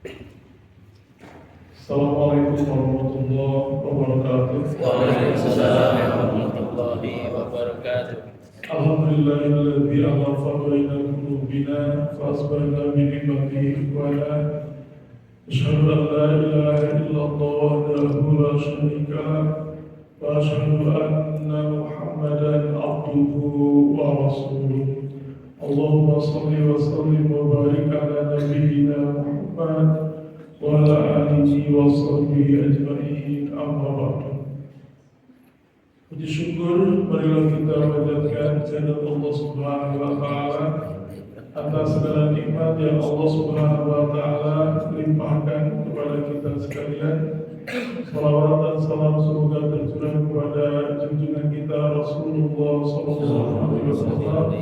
Assalamualaikum warahmatullahi wabarakatuh. Waalaikumsalam warahmatullahi wabarakatuh. Alhamdulillahilladzi aghafa baina qulubina fa asbahna bi ni'matihi ikhwana. Asyhadu an la ilaha illallah wahdahu la syarika lah wa asyhadu anna Muhammadan abduhu wa rasuluh. Allahumma shalli wa sallim wa barik ala nabiyyina Muhammad wa ala alihi wa sahbihi ajma'in, amma ba'du. Puji syukur marilah kita panjatkan kehadirat Allah Subhanahu wa taala atas segala nikmat yang Allah Subhanahu wa taala limpahkan kepada kita sekalian. Salawat dan salam semoga tercurah kepada junjungan kita Rasulullah sallallahu alaihi wasallam,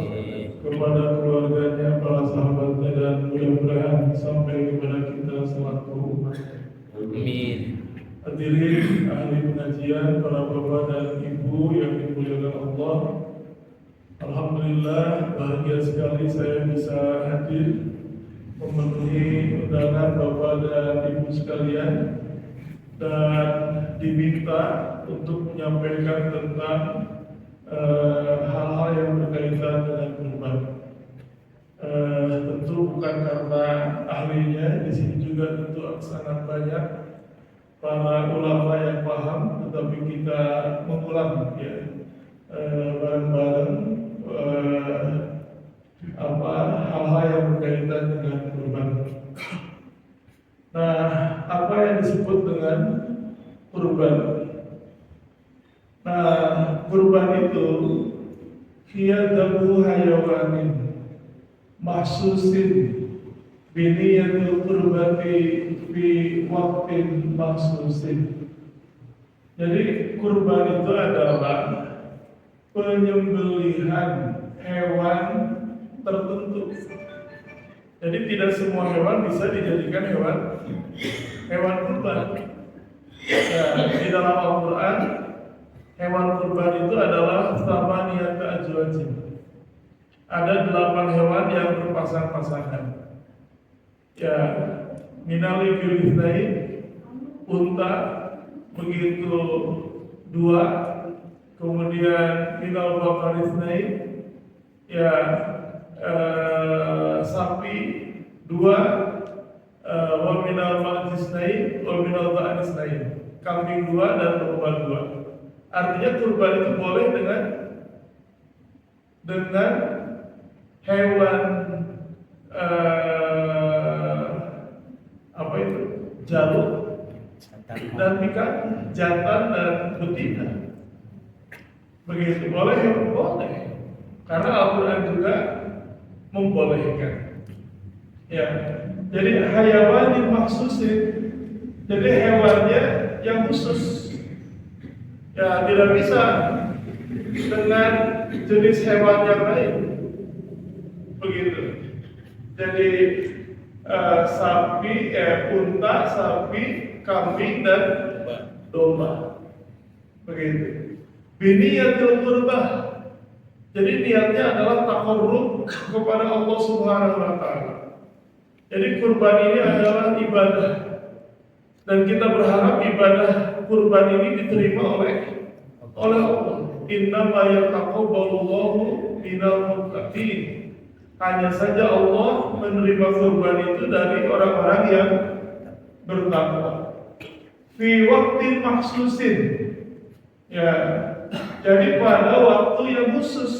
kepada keluarganya, para sahabatnya, dan mudah-mudahan sampai kepada kita selaku umat. Amin. Hadirin ahli pengajian, para bapak dan ibu yang dimuliakan Allah, alhamdulillah bahagia sekali saya bisa hadir memenuhi undangan bapak dan ibu sekalian dan diminta untuk menyampaikan tentang hal-hal yang berkaitan dengan kurban. Tentu bukan karena ahlinya, di sini juga tentu sangat banyak para ulama yang paham, tetapi kita mengulang ya bareng-bareng hal-hal yang berkaitan dengan kurban. Nah, apa yang disebut dengan kurban? Nah, kurban itu hiyadabu hayawanin mahsusin biniyatul kurbati fi waqtin mahsusin. Jadi kurban itu adalah penyembelihan hewan tertentu. Jadi tidak semua hewan bisa dijadikan hewan kurban. Ya, di dalam Al-Quran hewan kurban itu adalah thamaniyata azwajin. Ada 8 hewan yang berpasang-pasangan. Ya, minali bilithnain, unta, begitu 2, kemudian minal bakarithnain, ya sapi 2, wa minal ma'jisnain, wa minal ba'anisnain, kambing 2 dan domba 2. Artinya kurban itu boleh dengan hewan jalur dan ikan jantan dan betina. Begitu boleh ya boleh, karena Al-Quran juga membolehkan. Ya, jadi hayawan dimaksusin, jadi hewannya yang khusus. Ya, tidak bisa dengan jenis hewan yang lain. Begitu. Jadi unta, sapi, kambing dan domba. Begitu. Biniyatul qurbah. Jadi niatnya adalah taqarrub kepada Allah Subhanahu wa taala. Jadi kurban ini adalah ibadah. Dan kita berharap ibadah kurban ini diterima oleh Allah. Innama yataqabbalullahu minal muttaqin. Hanya saja Allah menerima kurban itu dari orang-orang yang bertakwa. Fi waqtin maksusin. Ya, jadi pada waktu yang khusus.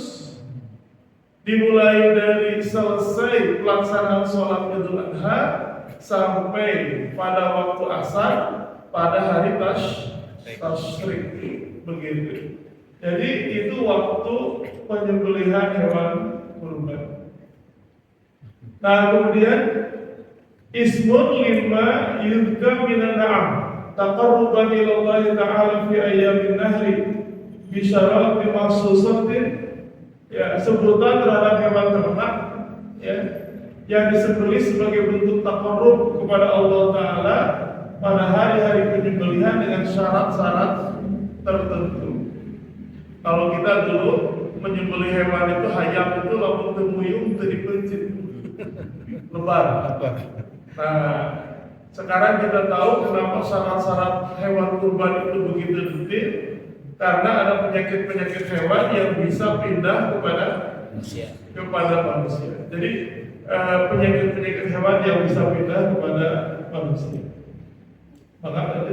Dimulai dari selesai pelaksanaan sholat Idul Adha sampai pada waktu asar pada hari tasyrik. Begitu. Jadi itu waktu penyembelihan hewan kurban. Nah, kemudian ismun lima yudhkar minan na'am taqarruban ila Allah ta'ala fi ayyamin nahri bi syara'ati mahsusatin. Ya, sebutan terhadap hewan ternak ya yang disembelih sebagai bentuk taqarrub kepada Allah Ta'ala pada hari-hari penyembelihan dengan syarat-syarat tertentu. Kalau kita dulu menyembelih hewan itu hayam itu lamun temuyung teu dipencit lebar. Nah, Sekarang kita tahu kenapa syarat-syarat hewan kurban itu begitu detail, karena ada penyakit-penyakit hewan yang bisa pindah kepada manusia. Jadi penyakit-penyakit hewan yang bisa pindah kepada manusia. Maka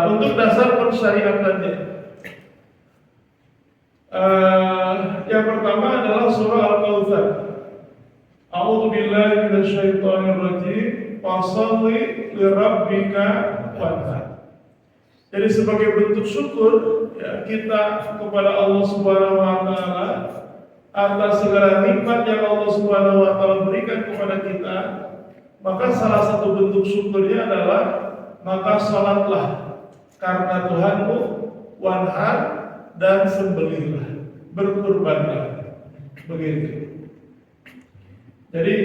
untuk dasar persyariatannya, yang pertama adalah surah Al-Kautsar. A'udzu billahi minasyaitonir rajim. Fasholli lirabbika wanhar. Jadi sebagai bentuk syukur ya, kita kepada Allah Subhanahu wa taala atas segala nikmat yang Allah Subhanahu wa taala berikan kepada kita, maka salah satu bentuk syukurnya adalah maka salatlah karena Tuhanmu, wanhar, dan sembelihlah, berkurbanlah. Begitu. Jadi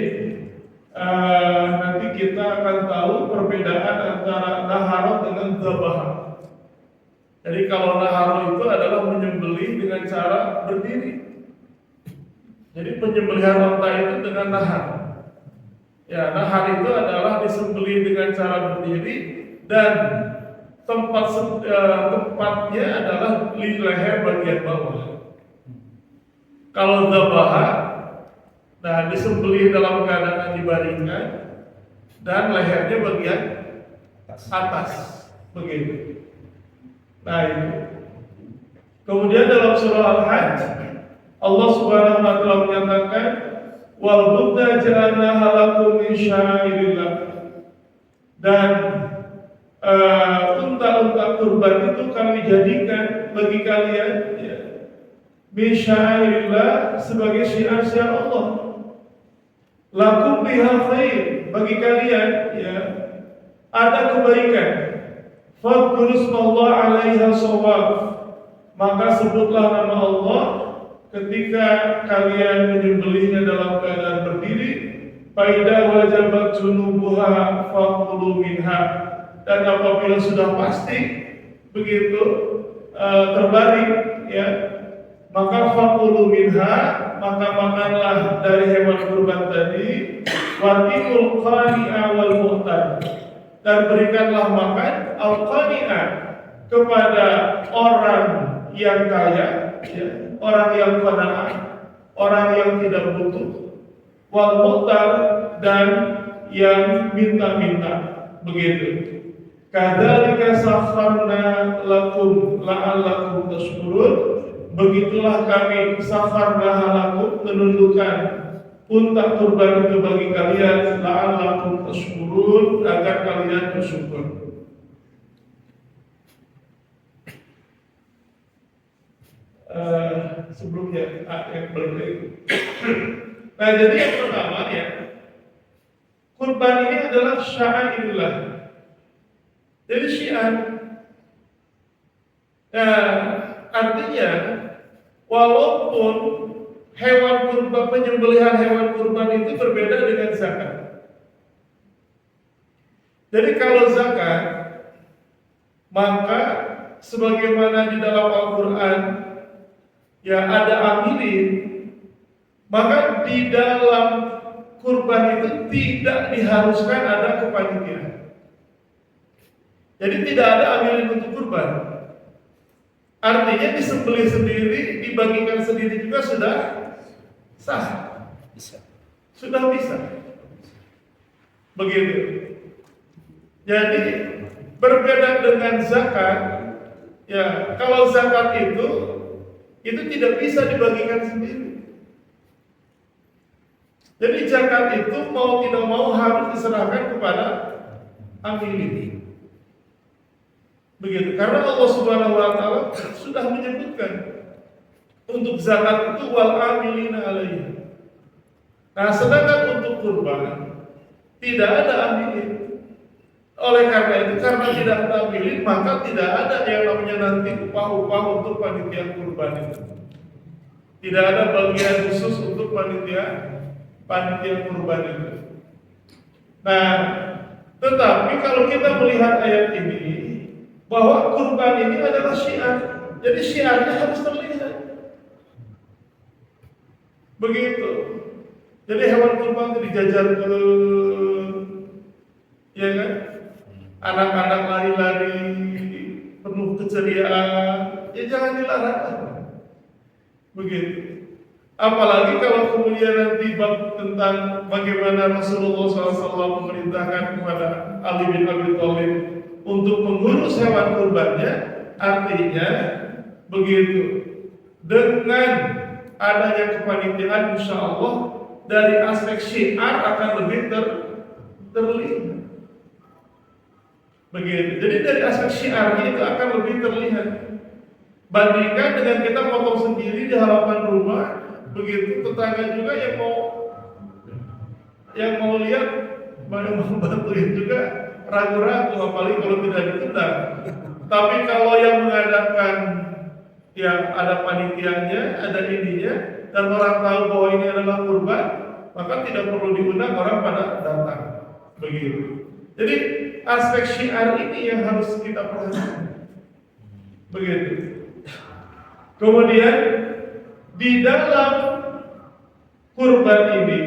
nanti kita akan tahu perbedaan antara nahar dengan zabah. Jadi kalau nahar itu adalah menyembelih dengan cara berdiri. Jadi penyembelihan onta itu dengan nahar. Ya, nahar itu adalah disembelih dengan cara berdiri dan tempatnya adalah di leher bagian bawah. Kalau zabah, nah disembelih dalam keadaan dibaringkan dan lehernya bagian atas, begitu. Nah itu. Kemudian dalam surah Al-Hajj, Allah Subhanahu wa taala menyatakan, "Wal budda ja'alnaha lakum min sya'airillah." Dan unta-unta kurban itu kami jadikan bagi kalian ya, min sya'airillah, sebagai syiar-syiar Allah. Lakum biha khair, bagi kalian ya ada kebaikan. Fadhkuru ismallah 'alaiha shawab, maka sebutlah nama Allah ketika kalian menyembelihnya dalam keadaan berdiri. Faida wajabat junubuha faqulu minha, dan apabila sudah pasti begitu terbalik ya, maka faqulu minha, maka makanlah dari hewan kurban tadi. Watimul qani'a wal mu'tad, dan berikanlah makan al-qani'a kepada orang yang kaya ya, orang yang qanaah, orang yang tidak butuh, wal mu'tad, dan yang minta-minta, begitu. Kadzalika sakharna lakum la'allakum tashkurun, begitulah kami sakharna lakum, menundukkan unta kurban itu bagi kalian, la'allakum tashkurun, agar kalian bersyukur. Sebelumnya yang berikut. Nah, jadi yang pertama ya, kurban ini adalah sya'airillah. Jadi syiar. Artinya walaupun hewan kurban, penyembelihan hewan kurban itu berbeda dengan zakat. Jadi kalau zakat, maka sebagaimana di dalam Al-Quran ya ada amilin, maka di dalam kurban itu tidak diharuskan ada kepanitiaan. Jadi tidak ada amilin untuk kurban. Artinya disembelih sendiri, dibagikan sendiri juga sudah sah. Sudah bisa. Begitu. Jadi berbeda dengan zakat. Ya, kalau zakat itu tidak bisa dibagikan sendiri. Jadi zakat itu mau tidak mau harus diserahkan kepada amilin. Begitu, karena Allah Subhanahu wa taala sudah menyebutkan untuk zakat itu wal amilina alaihi. Nah, sedangkan untuk kurban tidak ada amilin. Oleh karena itu, karena tidak ada amilin, maka tidak ada yang namanya nanti upah-upah untuk panitia kurban itu. Tidak ada bagian khusus untuk panitia kurban itu. Nah, tetapi kalau kita melihat ayat ini, bahwa kurban ini adalah syiar, jadi syiarnya harus terlihat. Begitu. Jadi hewan kurban itu dijajarkan, ya kan? Anak-anak lari-lari penuh keceriaan, ya jangan dilarang. Begitu. Apalagi kalau kemudian nanti bab tentang bagaimana Rasulullah SAW memerintahkan kepada Ali bin Abi Thalib untuk mengurus hewan kurbannya, artinya begitu. Dengan adanya kepanitiaan, insya Allah dari aspek syiar akan lebih terlihat. Begitu. Jadi dari aspek syiarnya itu akan lebih terlihat. Bandingkan dengan kita potong sendiri di halaman rumah, begitu tetangga juga yang mau lihat, mau bantuin juga ragu-ragu, apalagi kalau tidak ditendang. Tapi kalau yang mengadakan, yang ada panitianya, ada ininya, dan orang tahu bahwa ini adalah kurban, maka tidak perlu diundang orang pada datang. Begitu. Jadi aspek syiar ini yang harus kita perhatikan. Begitu. Kemudian di dalam kurban ini,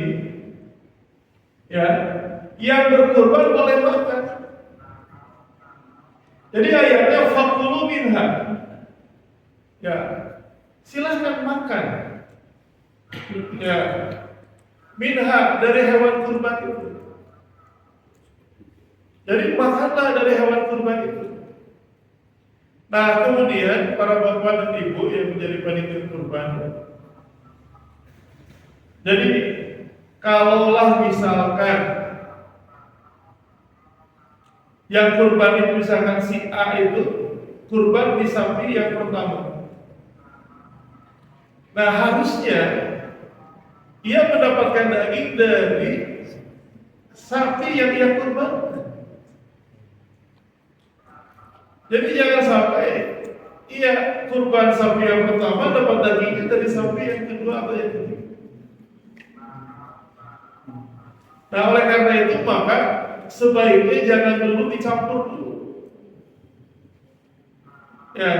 ya, yang berkurban boleh makan. Jadi ayatnya fakulu minha, ya, silahkan makan, ya, minha dari hewan kurban itu. Jadi makanlah dari hewan kurban itu. Nah, kemudian para bapak dan ibu yang menjadi panitia kurban, jadi kalaulah misalkan yang kurban itu misalkan si A itu kurban di sapi yang pertama, nah harusnya ia mendapatkan daging dari sapi yang ia kurban. Jadi jangan sampai ia kurban sapi yang pertama dapat dagingnya dari sapi yang kedua atau yang ketiga. Nah, oleh karena itu maka sebaiknya jangan dulu dicampur dulu. Ya,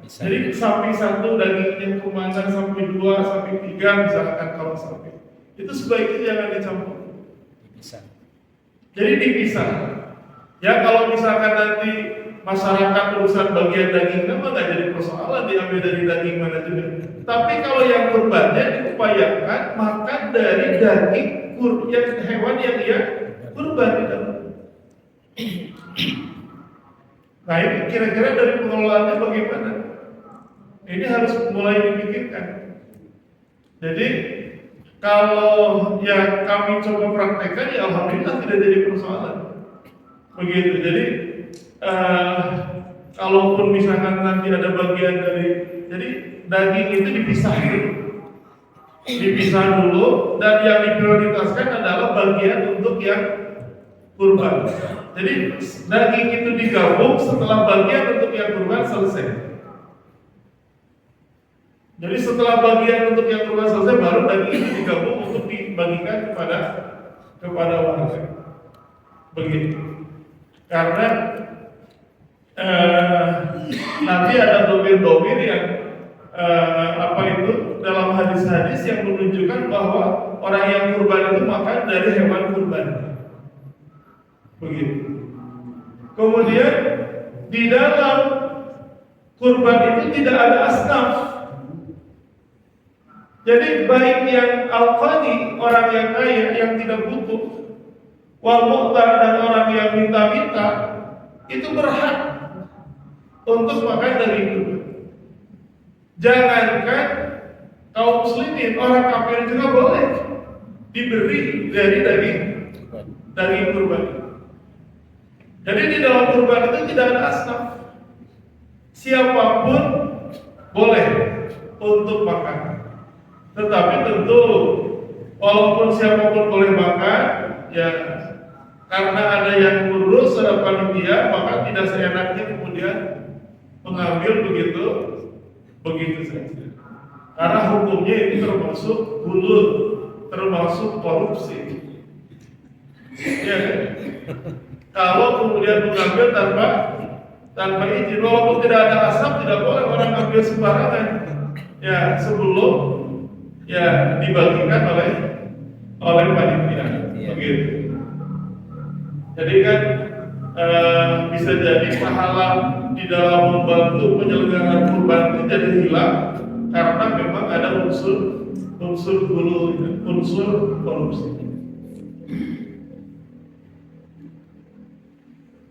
jadi sapi satu dagingnya kemana, sapi dua, sapi tiga misalkan kalau sapi itu sebaiknya jangan dicampur. Dipisah. Jadi dipisah. Ya kalau misalkan nanti masyarakat urusan bagian daging nama nggak jadi persoalan, diambil dari daging mana juga. Tapi kalau yang kurbannya diupayakan makan dari daging yang hewan yang ia kurban di dalam. Nah ini kira-kira dari pengelolaannya bagaimana? Ini harus mulai dipikirkan. Jadi kalau yang kami coba praktekkan, ya alhamdulillah tidak jadi persoalan. Begitu. Jadi kalaupun misalkan nanti ada bagian dari, jadi daging itu dipisah dulu, dan yang diprioritaskan adalah bagian untuk yang kurban. Jadi daging itu digabung setelah bagian untuk yang kurban selesai. Jadi setelah bagian untuk yang kurban selesai, baru daging itu digabung untuk dibagikan kepada warga. Begitu. Karena nanti ada domir-domir yang dalam hadis-hadis yang menunjukkan bahwa orang yang kurban itu makan dari hewan kurban. Begitu. Kemudian di dalam kurban itu tidak ada asnaf. Jadi baik yang al-qani, orang yang kaya yang tidak butuh, wal mu'tar, dan orang yang minta-minta, itu berhak untuk makan dari itu. Jangankan kaum muslimin, orang kafir juga boleh diberi dari daging kurban. Jadi di dalam kurban itu tidak ada asnaf. Siapapun boleh untuk makan. Tetapi tentu walaupun siapapun boleh makan, ya karena ada yang ngurus, ada panitia, maka tidak seenaknya kemudian mengambil begitu saja. Karena hukumnya ini termasuk gulul, termasuk korupsi. Ya, kalau kemudian mengambil tanpa izin, walaupun tidak ada asap, tidak boleh orang ambil sembarangan. Ya, sebelum ya dibagikan oleh panitia. Begitu. Jadi kan bisa jadi pahala di dalam membantu penyelenggaraan kurban itu jadi hilang karena memang ada unsur korupsi.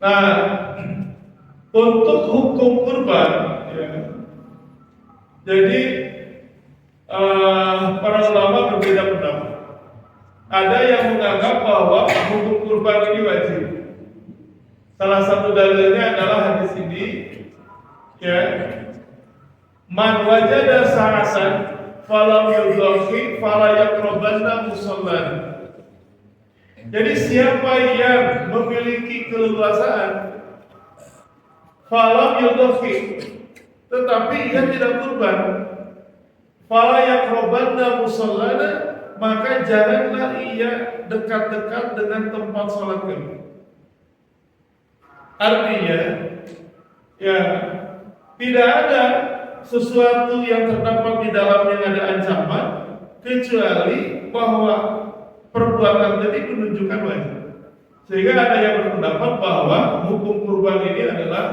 Nah, untuk hukum kurban, ya, jadi para ulama berbeda pendapat. Ada yang menganggap bahwa hukum kurban ini wajib. Salah satu dalilnya adalah hadis ini, ya, man wajada sa'atan falam yudhafi fala yaqrabanna mushallan. Jadi siapa yang memiliki keleluasaan falam yudhafi, tetapi ia tidak kurban, fala yaqrabanna musallana, maka janganlah ia dekat-dekat dengan tempat sholat kami. Artinya, ya, tidak ada sesuatu yang terdapat di dalamnya ada ancaman kecuali bahwa perbuatan tadi menunjukkan wajib. Sehingga ada yang berpendapat bahwa hukum kurban ini adalah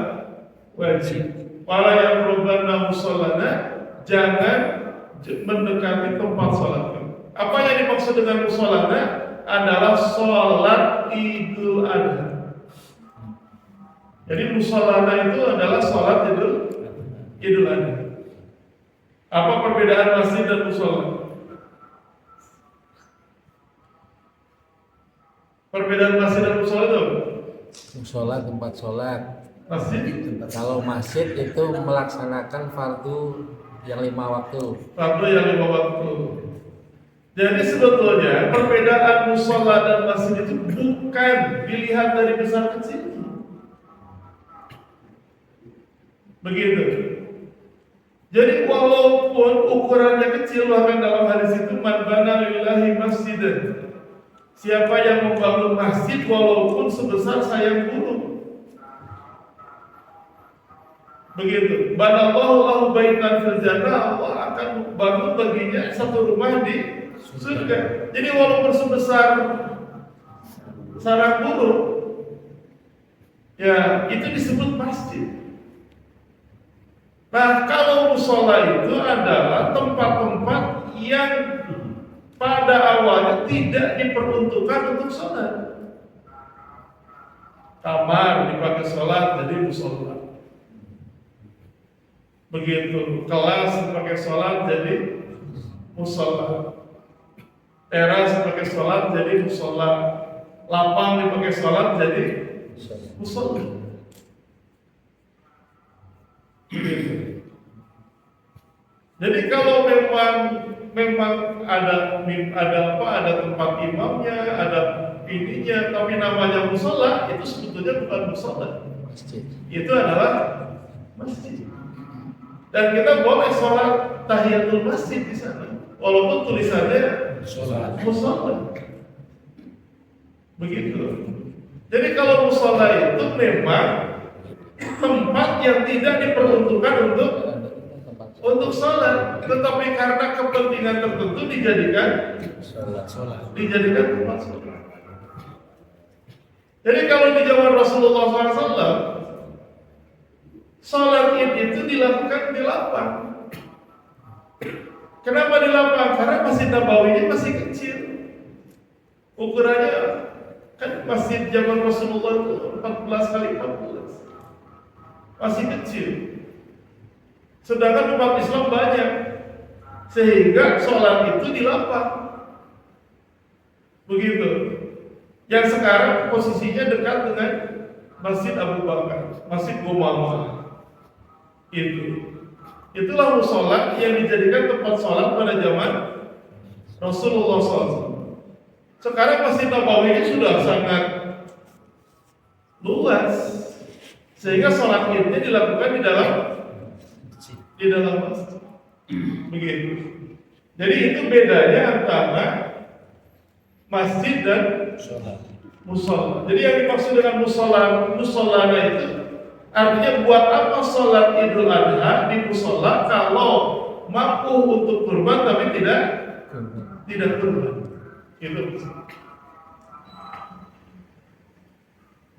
wajib. Para yang kurban musallana, jangan mendekati tempat sholat. Apa yang dimaksud dengan musallana adalah sholat Idul Adha. Jadi musallana itu adalah sholat Idul Adha. Apa perbedaan masjid dan musalla? Perbedaan masjid dan musalla itu? Musalla tempat sholat. Masjid? Kalau masjid itu melaksanakan fardu yang 5 waktu. Fardu yang 5 waktu. Jadi sebetulnya perbedaan musalla dan masjid itu bukan dilihat dari besar kecil. Begitu. Jadi walaupun ukurannya kecil, bahkan dalam hadis itu man bana lillahi masjidan, siapa yang membangun masjid walaupun sebesar sayap burung. Begitu. Banallahu lahu baitan fil jannah, Allah akan bangun baginya satu rumah di surga. Jadi walaupun sebesar sarang burung, ya itu disebut masjid. Nah, kalau mushola itu adalah tempat-tempat yang pada awalnya tidak diperuntukkan untuk sholat. Kamar dipakai sholat jadi mushola. Begitu, kelas dipakai sholat jadi mushola. Teras dipakai sholat jadi mushola. Lapang dipakai sholat jadi mushola. Jadi kalau memang ada tempat imamnya, ada ininya, tapi namanya mushola, itu sebetulnya bukan mushola. Itu adalah masjid. Dan kita boleh sholat tahiyatul masjid di sana, walaupun tulisannya mushola. Begitu. Jadi kalau mushola itu memang tempat yang tidak diperuntukkan untuk sholat, tetapi karena kepentingan tertentu dijadikan tempat sholat. Jadi kalau di zaman Rasulullah SAW, sholat Id itu dilakukan di lapang. Kenapa di lapang? Karena Masjid Nabawi masih kecil. Ukurannya kan masjid zaman Rasulullah itu 14 kali 14. Masih kecil. Sedangkan umat Islam banyak, sehingga sholat itu di lapang. Begitu. Yang sekarang posisinya dekat dengan Masjid Abu Bakar, Masjid Gomama. Itulah mushola yang dijadikan tempat sholat pada zaman Rasulullah SAW. Sekarang Masjid Nabawi ini sudah sangat luas, sehingga sholat Idnya dilakukan di dalam masjid. Begitu. Jadi itu bedanya antara masjid dan mushola. Jadi yang dimaksud dengan musholana itu artinya buat apa sholat Idul Adha di mushola kalau mampu untuk kurban tapi tidak kurban. Itu.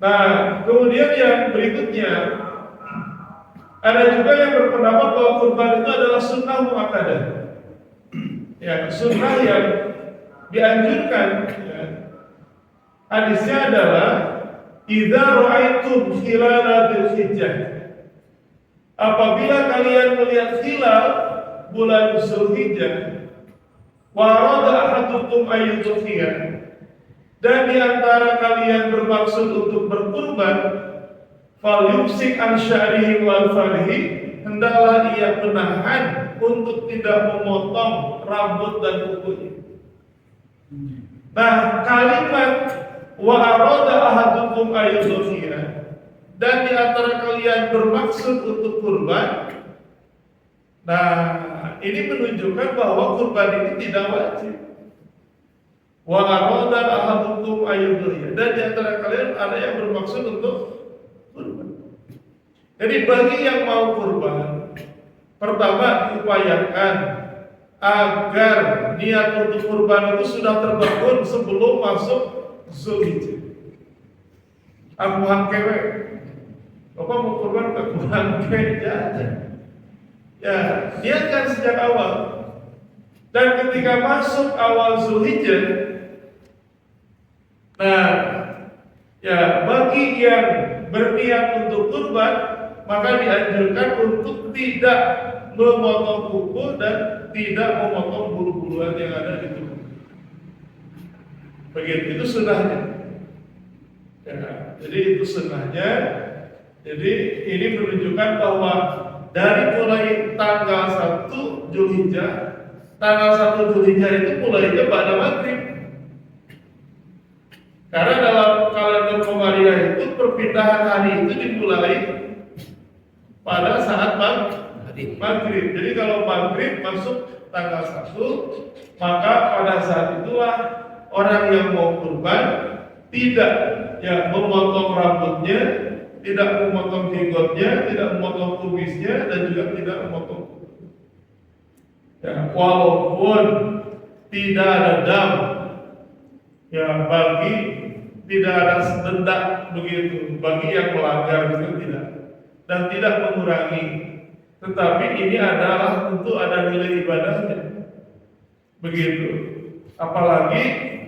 Nah, kemudian yang berikutnya ada juga yang berpendapat bahwa kurban itu adalah sunnah muakkadah. Ya, sunnah yang dianjurkan. Ya. Hadisnya adalah idza ra'aitum hilala dzulhijjah. Apabila kalian melihat hilal bulan Zulhijjah, wa arada ahadukum ayyudhiya, dan di antara kalian bermaksud untuk berkurban, falyumsik an sya'rihi wal farihi, hendaklah ia menahan untuk tidak memotong rambut dan kukunya. Nah, kalimat wa arada ahadukum ayyudhiya, dan di antara kalian bermaksud untuk kurban, nah ini menunjukkan bahwa kurban ini tidak wajib. Wa arada ahadukum ayyudhiya, dan di antara kalian ada yang bermaksud untuk kurban. Jadi bagi yang mau kurban, pertama diupayakan agar niat untuk kurban itu sudah terbangun sebelum masuk Zulhijjah. Aku hangkewe, bapak mau kurban ke hangkewe aja. Ya, niatkan sejak awal. Dan ketika masuk awal Zulhijjah, nah, ya bagi yang berniat untuk kurban, maka dianjurkan untuk tidak memotong kuku dan tidak memotong bulu-buluan yang ada di tubuh. Begitu, itu sunnahnya. Ya, jadi itu sunnahnya. Jadi ini menunjukkan bahwa dari mulai tanggal 1 Zulhijjah, tanggal 1 Zulhijjah itu mulainya pada maghrib. Karena dalam kalender Komariah itu perpindahan hari itu dimulai pada saat maghrib. Jadi kalau maghrib masuk tanggal 1, maka pada saat itulah orang yang mau kurban tidak ya memotong rambutnya, tidak memotong jenggotnya, tidak memotong kumisnya, dan juga tidak memotong kuku. Ya, walaupun tidak ada dam, ya bagi tidak ada denda begitu, bagi yang melanggar juga tidak, dan tidak mengurangi. Tetapi ini adalah tentu ada nilai ibadahnya, begitu. Apalagi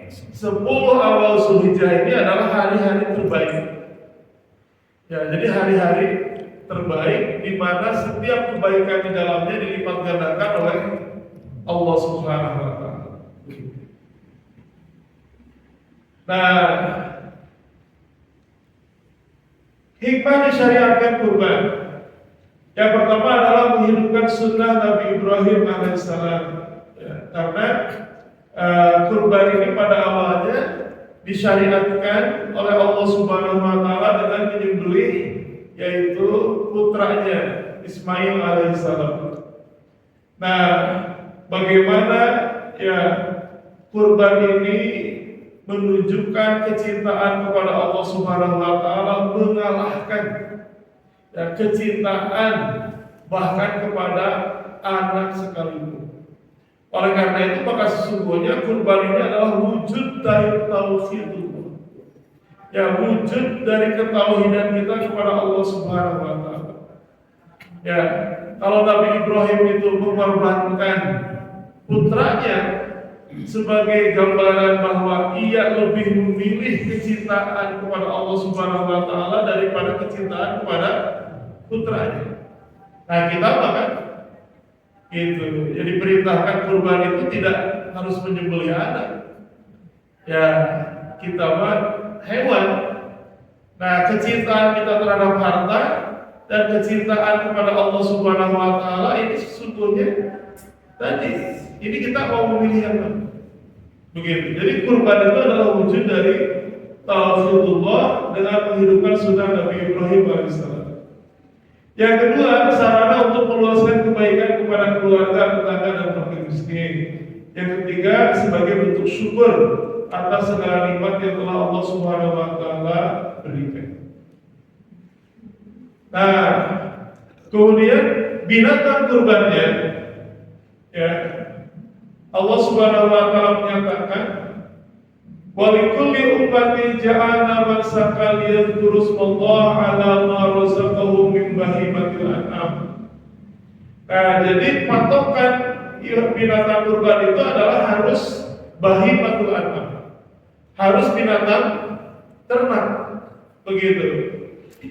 10 awal Zulhijjah ini adalah hari-hari terbaik. Ya, jadi hari-hari terbaik di mana setiap kebaikan di dalamnya dilipat gandakan oleh Allah Subhanahu wa taala. Nah, hikmah disyariatkan kurban. Yang pertama adalah menghidupkan sunnah Nabi Ibrahim alaihissalam. Ya, karena kurban ini pada awalnya disyariatkan oleh Allah Subhanahu wa taala dengan menyembelih yaitu putranya Ismail alaihissalam. Nah, bagaimana ya kurban ini menunjukkan kecintaan kepada Allah Subhanahu wa taala, mengalahkan ya, kecintaan bahkan kepada anak sekalipun. Oleh karena itu maka sesungguhnya kurban ini adalah wujud dari tauhidullah. Ya, wujud dari ketauhidan kita kepada Allah Subhanahu wa taala. Ya, kalau Nabi Ibrahim itu mengorbankan putranya sebagai gambaran bahwa ia lebih memilih kecintaan kepada Allah Subhanahu wa taala daripada kecintaan kepada putranya. Nah, kita bahkan itu. Jadi perintahkan kurban itu tidak harus menyembelih anak. Ya, kita mah hewan. Nah, kecintaan kita terhadap harta dan kecintaan kepada Allah Subhanahu wa taala ini sesungguhnya tadi ini kita mau memilih yang mana? Begitu. Jadi kurban itu adalah wujud dari tauhidullah dengan menghidupkan sunnah Nabi Ibrahim alaihissalam. Yang kedua, sarana untuk meluaskan kebaikan kepada keluarga, tetangga, dan fakir miskin. Yang ketiga, sebagai bentuk syukur atas segala nikmat yang telah Allah Subhanahu wa taala berikan. Nah, kemudian binatang kurbannya, ya Allah Subhanahu wa taala menyatakan Walikulli ummati ja'alna mansakan yadhkuru smallaha ala ma razaqahum min bahimatil an'am. Nah, jadi patokan binatang kurban itu adalah harus bahimatul an'am. Harus binatang ternak. Begitu.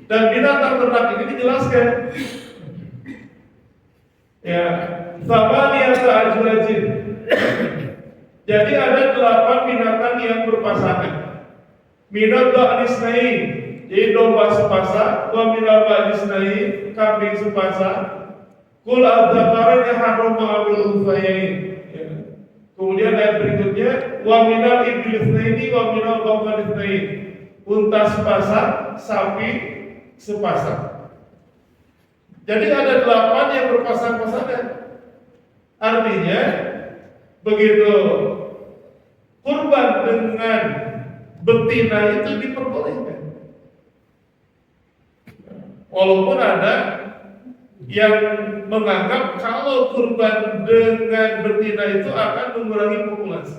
Dan binatang ternak ini dijelaskan. Ya, tsamaniyata azwajin. Jadi ada 8 binatang yang berpasangan. Minad da'nisnain, jadi domba sepasang, wa minal ba'nisnain, kambing sepasang. Kul adzakarin harrama amil unthayain. Ya. Kemudian ayat berikutnya, wa minal iblisnaini wa minal baqarisnain. Unta sepasang, sapi sepasang. Jadi ada 8 yang berpasang-pasangan. Artinya begitu kurban dengan betina itu diperbolehkan. Walaupun ada yang menganggap kalau kurban dengan betina itu akan mengurangi populasi.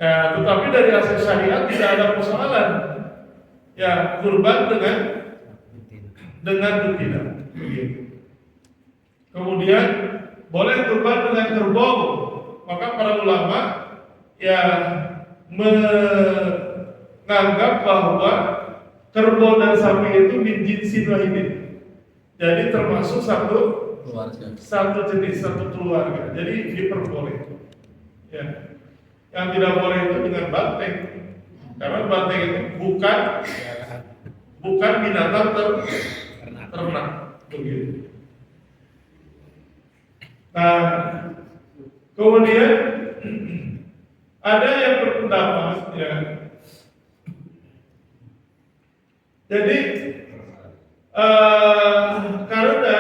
Nah, tetapi dari aspek syariat tidak ada persoalan. Ya, kurban dengan betina. Kemudian boleh kurban dengan kerbau, maka para ulama ya menganggap bahwa kerbau dan sapi itu min jinsin wahidin. Jadi termasuk satu jenis, satu keluarga. Jadi diperbolehkan. Ya. Yang tidak boleh itu dengan banteng, karena banteng itu bukan binatang ternak. Begitu. Nah, kemudian ada yang berpendapat ya. Jadi karena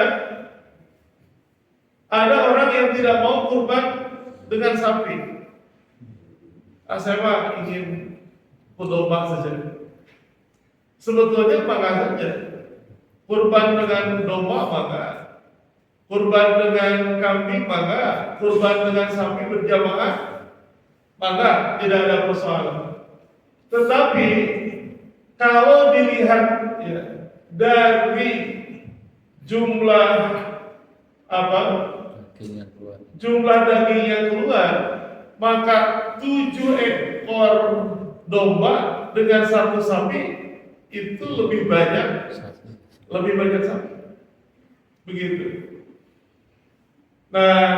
ada orang yang tidak mau kurban dengan sapi. Saya mah ingin domba saja. Sebetulnya maka saja. Kurban dengan domba maka, kurban dengan kambing maka, kurban dengan sapi berjamaah maka tidak ada persoalan. Tetapi kalau dilihat ya, dari jumlah jumlah daging yang keluar, maka 7 ekor domba dengan 1 sapi itu lebih banyak sapi. Begitu. Nah,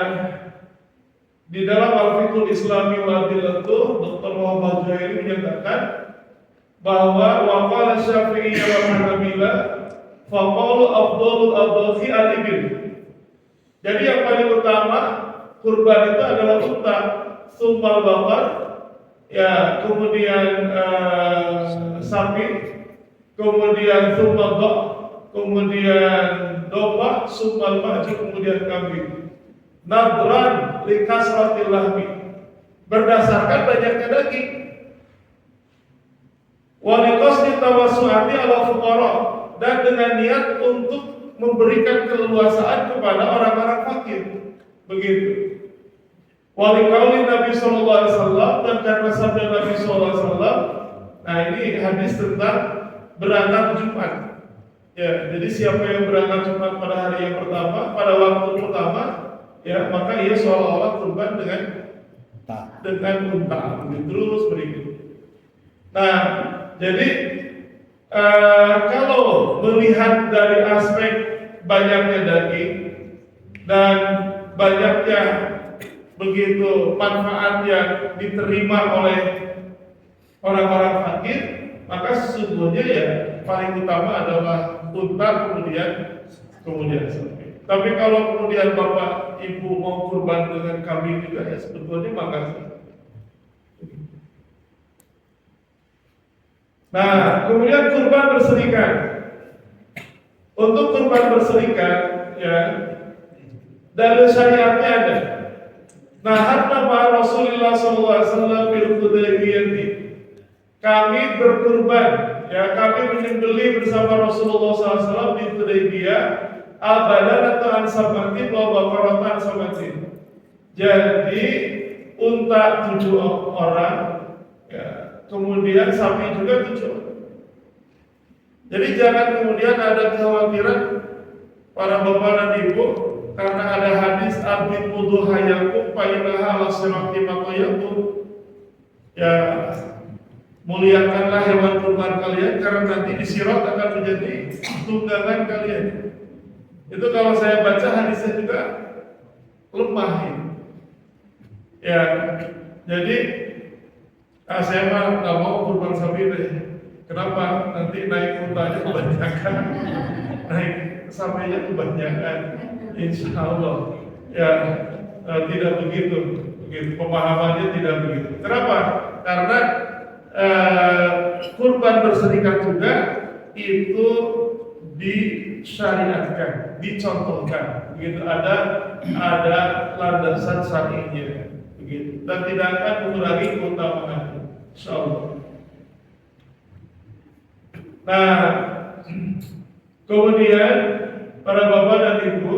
di dalam Al-Fiqhul Islami wa Adillatuh, Dr. Muhammad Jairi menyatakan bahwa waqala Syafi'i wa Hanabilah faqalu afdalul adhahi al-ibil. Jadi yang paling utama kurban itu adalah unta, sumbal bakar, ya, kemudian sapi, kemudian sumbal bak, kemudian domba, sumbal maju, kemudian kambing. Nadran likasratil lahmi, berdasarkan banyaknya daging. Waliqasdi tawassu'ati ala fuqara, dan dengan niat untuk memberikan keleluasaan kepada orang-orang fakir. Begitu. Waliqauli Nabi sallallahu alaihi wasallam, dan karena sabda Nabi sallallahu alaihi wasallam. Nah, ini hadis tentang berangkat Jumat. Ya, jadi siapa yang berangkat Jumat pada hari yang pertama, pada waktu pertama, ya, maka ia seolah-olah kurban dengan unta. Terus berikut. Nah, jadi kalau melihat dari aspek banyaknya daging dan banyaknya begitu manfaat yang diterima oleh orang-orang fakir, maka sesungguhnya ya paling utama adalah unta, kemudian sapi. Tapi kalau kemudian bapak ibu mau kurban dengan kambing juga, ya sebetulnya makasih. Nah, kemudian kurban berserikat. Untuk kurban berserikat, ya, dalil syariatnya ada. Nah, harta Rasulullah SAW bil Hudaybiyah. Kami berkurban, ya, kami menyembelih bersama Rasulullah SAW di Hudaybiyah al-badan atau an-sabatin wa baqaratan an-sabatin. Jadi unta 7 orang, Ya, kemudian sapi juga 7 orang. Jadi jangan kemudian ada kekhawatiran para bapak dan ibu karena ada hadis abid mudhuhayakum fa innaha ala sirati maqayakum. Ya, muliakanlah hewan kurban kalian karena nanti di sirat akan menjadi tunggangan kalian. Itu kalau saya baca hadisnya juga lemah ini. Ya, jadi saya mah nggak mau kurban sapi deh. Kenapa? Nanti naik kuntanya kebanyakan, naik sapinya kebanyakan. Insya Allah, ya tidak begitu. Pemahamannya tidak begitu. Kenapa? Karena kurban berserikat juga itu disyariatkan, dicontohkan. Begitu ada landasan syar'inya, begitu. Dan tidak akan mengurangi keutamaan. Insya Allah. Nah, kemudian para bapak dan ibu,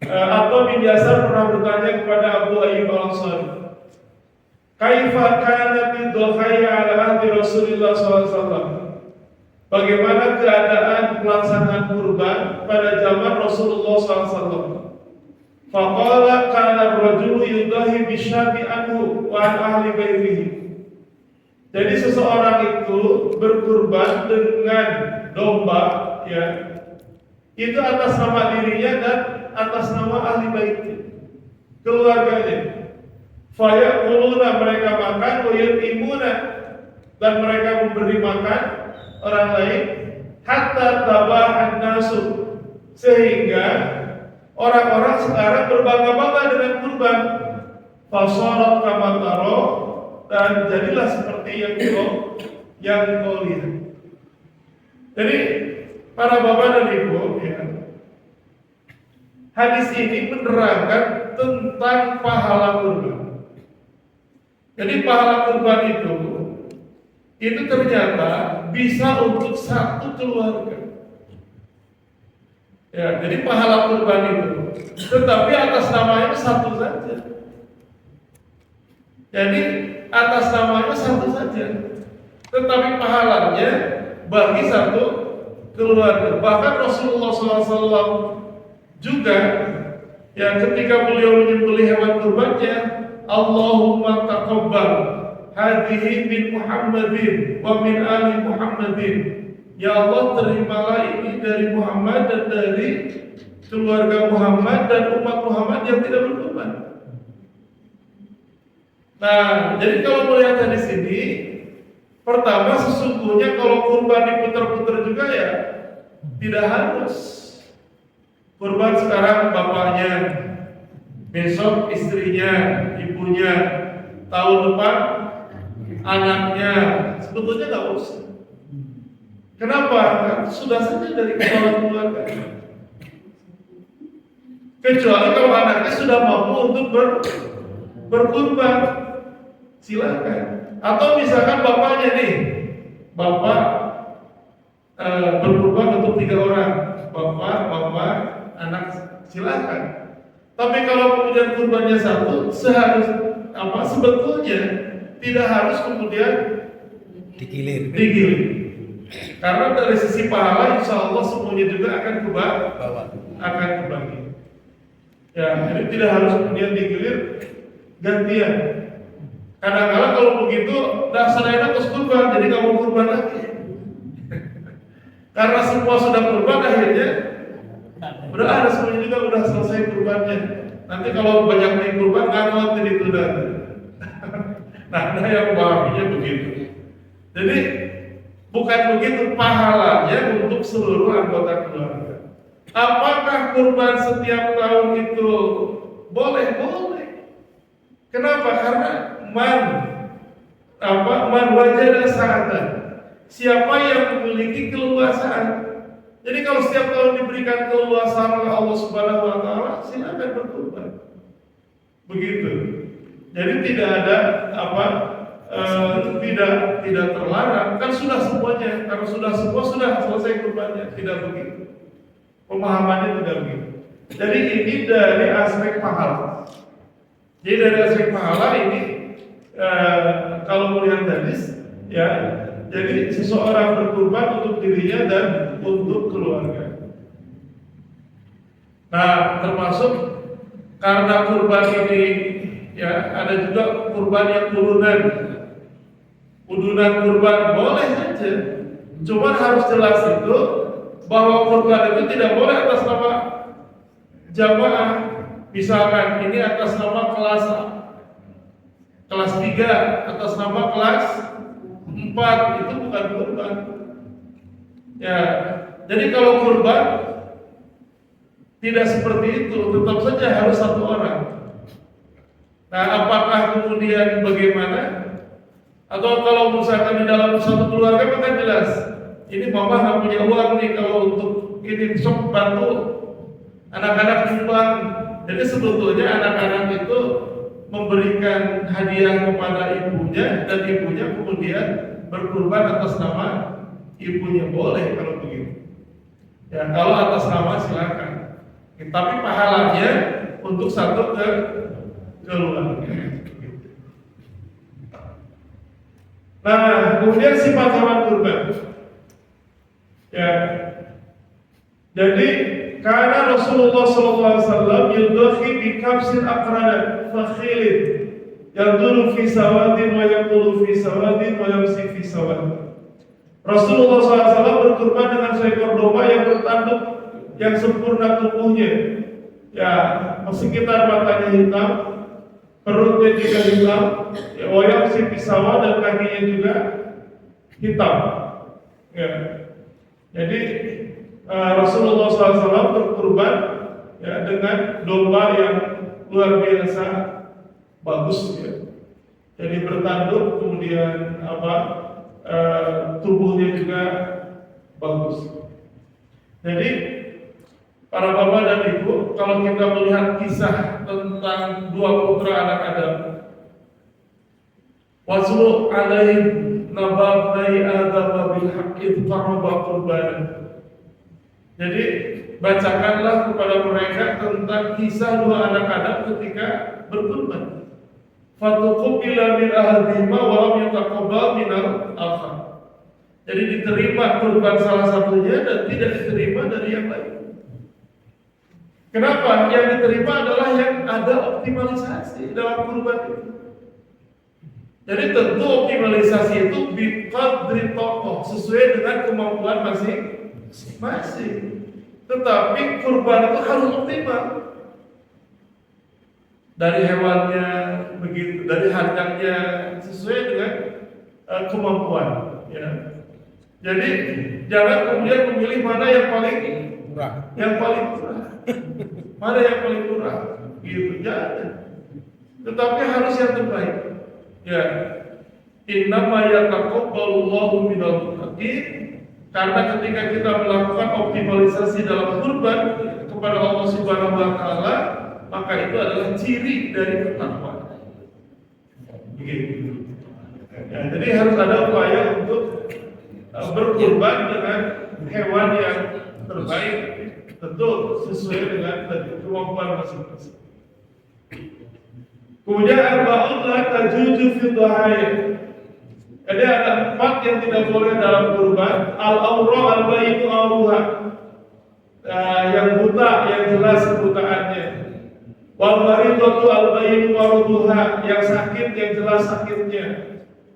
atau bin Yasar pernah bertanya kepada Abu Ayyub Al-Ansari, kaifa kana bidhaya ala ahdi Rasulullah SAW? Bagaimana keadaan pelaksanaan kurban pada zaman Rasulullah SAW? Faqala kana ar-rajulu yudahi bisyati anhu wa an ahli baitihi. Jadi seseorang itu berkurban dengan domba, ya, itu atas nama dirinya dan atas nama ahli baitnya, keluarganya. Fayaquluna, mereka makan, wa yutimuna, dan mereka memberi makan orang lain, hatta tabahan nasu, sehingga orang-orang sekarang berbangga-bangga dengan kurban. Fasarat kama taro, dan jadilah seperti yang kau lihat. Jadi para bapak dan ibu, ya, hadis ini menerangkan tentang pahala kurban. Jadi pahala kurban itu ternyata bisa untuk satu keluarga. Ya, jadi pahala kurban itu, tetapi atas namanya satu saja. Jadi atas namanya satu saja, tetapi pahalanya bagi satu keluarga. Bahkan Rasulullah SAW juga, ya, ketika beliau menyembelih hewan kurbannya, Allahumma taqabbal hadhihi min Muhammadin wa min ali Muhammadin. Ya Allah, terimalah ini dari Muhammad dan dari keluarga Muhammad dan umat Muhammad yang tidak berkurban. Nah, jadi kalau melihat hadis ini, pertama sesungguhnya kalau kurban diputar-putar juga ya tidak harus. Kurban sekarang bapaknya, besok istrinya, ibunya, tahun depan anaknya, sebetulnya nggak usah. Kenapa? Karena sudah saja dari kepala keluarga. Kecuali kalau anaknya sudah mampu untuk berkurban, silakan. Atau misalkan bapaknya nih, bapak berkurban untuk 3 orang, bapak, anak, silakan. Tapi kalau kemudian kurbannya satu, sebetulnya tidak harus kemudian digilir. Karena dari sisi pahala, insya Allah semuanya juga akan kebagi. Ya, jadi tidak harus kemudian digilir gantian. Kadang-kadang kalau begitu, dasarnya terus kurban, jadi kamu kurban lagi. Karena semua sudah kurban, akhirnya udah ada semuanya juga udah selesai kurbannya. Nanti kalau banyak yang kurban, nggak itu dah. Nah, ada yang memahaminya begitu. Jadi bukan begitu pahalanya untuk seluruh anggota keluarga. Apakah kurban setiap tahun itu boleh? Boleh. Kenapa? Karena man wajada sa'atan. Siapa yang memiliki keluasaan. Jadi kalau setiap tahun diberikan keluasaan oleh Allah Subhanahu wa taala, silakan berkurban. Begitu. Jadi tidak ada tidak terlarang, kan sudah semuanya, karena sudah selesai kurbannya, tidak begitu. Pemahamannya tidak begitu. Jadi ini dari aspek pahala. Jadi dari aspek pahala ini kalau melihat hadis, ya, jadi seseorang berkurban untuk dirinya dan untuk keluarga. Nah, termasuk karena kurban ini, ya, ada juga kurban yang urunan kurban boleh saja, cuma harus jelas itu bahwa kurban itu tidak boleh atas nama jamaah. Misalkan ini atas nama kelas 3, atas nama kelas 4, itu bukan kurban. Ya, jadi kalau kurban tidak seperti itu, tetap saja harus satu orang. Nah, apakah kemudian bagaimana? Atau kalau misalkan di dalam satu keluarga, maka jelas ini mama nggak punya uang nih kalau untuk ini, sok bantu anak-anak nyumbang. Jadi sebetulnya anak-anak itu memberikan hadiah kepada ibunya dan ibunya kemudian berkurban atas nama ibunya, boleh kalau begitu. Ya, kalau atas nama silakan. Tapi pahalanya untuk satu keluarga. Nah, kemudian sifat hewan kurban. Ya, jadi karena Rasulullah SAW yudhi bi kabsin aqrana fakhilin yadulu fi sawadin wa yaqulu fi sawadin wa yamsi fi sawadin. Rasulullah SAW berkurban dengan seekor domba yang bertanduk, yang sempurna tubuhnya, ya, sekitar matanya hitam, perutnya juga hitam, ya, wayang si pisawa dan kakinya juga hitam. Ya. Jadi Rasulullah SAW berkurban, ya, dengan domba yang luar biasa bagus, ya. Jadi bertanduk, kemudian tubuhnya juga bagus. Jadi para bapak dan ibu, kalau kita melihat kisah tentang dua putra anak Adam, waslu alaih nababnai Adam bil haqqi qarraba qurbanan. Jadi bacakanlah kepada mereka tentang kisah dua anak Adam ketika berkurban. Fatuqbila min ahadihima wa lam yataqabbal min al-akhar. Jadi diterima kurban salah satunya dan tidak diterima dari yang lain. Kenapa? Yang diterima adalah yang ada optimalisasi dalam kurban itu. Jadi tentu optimalisasi itu biqadri tokoh, sesuai dengan kemampuan masing-masing. Tetapi kurban itu harus optimal. Dari hewannya begitu, dari harganya sesuai dengan kemampuan, ya. Jadi jangan kemudian memilih mana yang paling murah, mana yang paling murah, gitu, jangan. Tetapi harus yang terbaik. Ya, innama yataqabbalullahu minal muttaqin. Karena ketika kita melakukan optimalisasi dalam kurban kepada Allah Subhanahu wa taala, maka itu adalah ciri dari ketakwaan. Begitu. Ya, jadi harus ada upaya untuk berkurban dengan hewan yang terbaik, tentu sesuai dengan kemampuan masing-masing. Kemudian arba'un la tajuzu fi dhahaya. Jadi ada 4 yang tidak boleh dalam kurban. Al-awra al-bayinu awruha, yang buta, yang jelas kebutaannya. Wal maridatu al-bayinu maruduha, yang sakit, yang jelas sakitnya.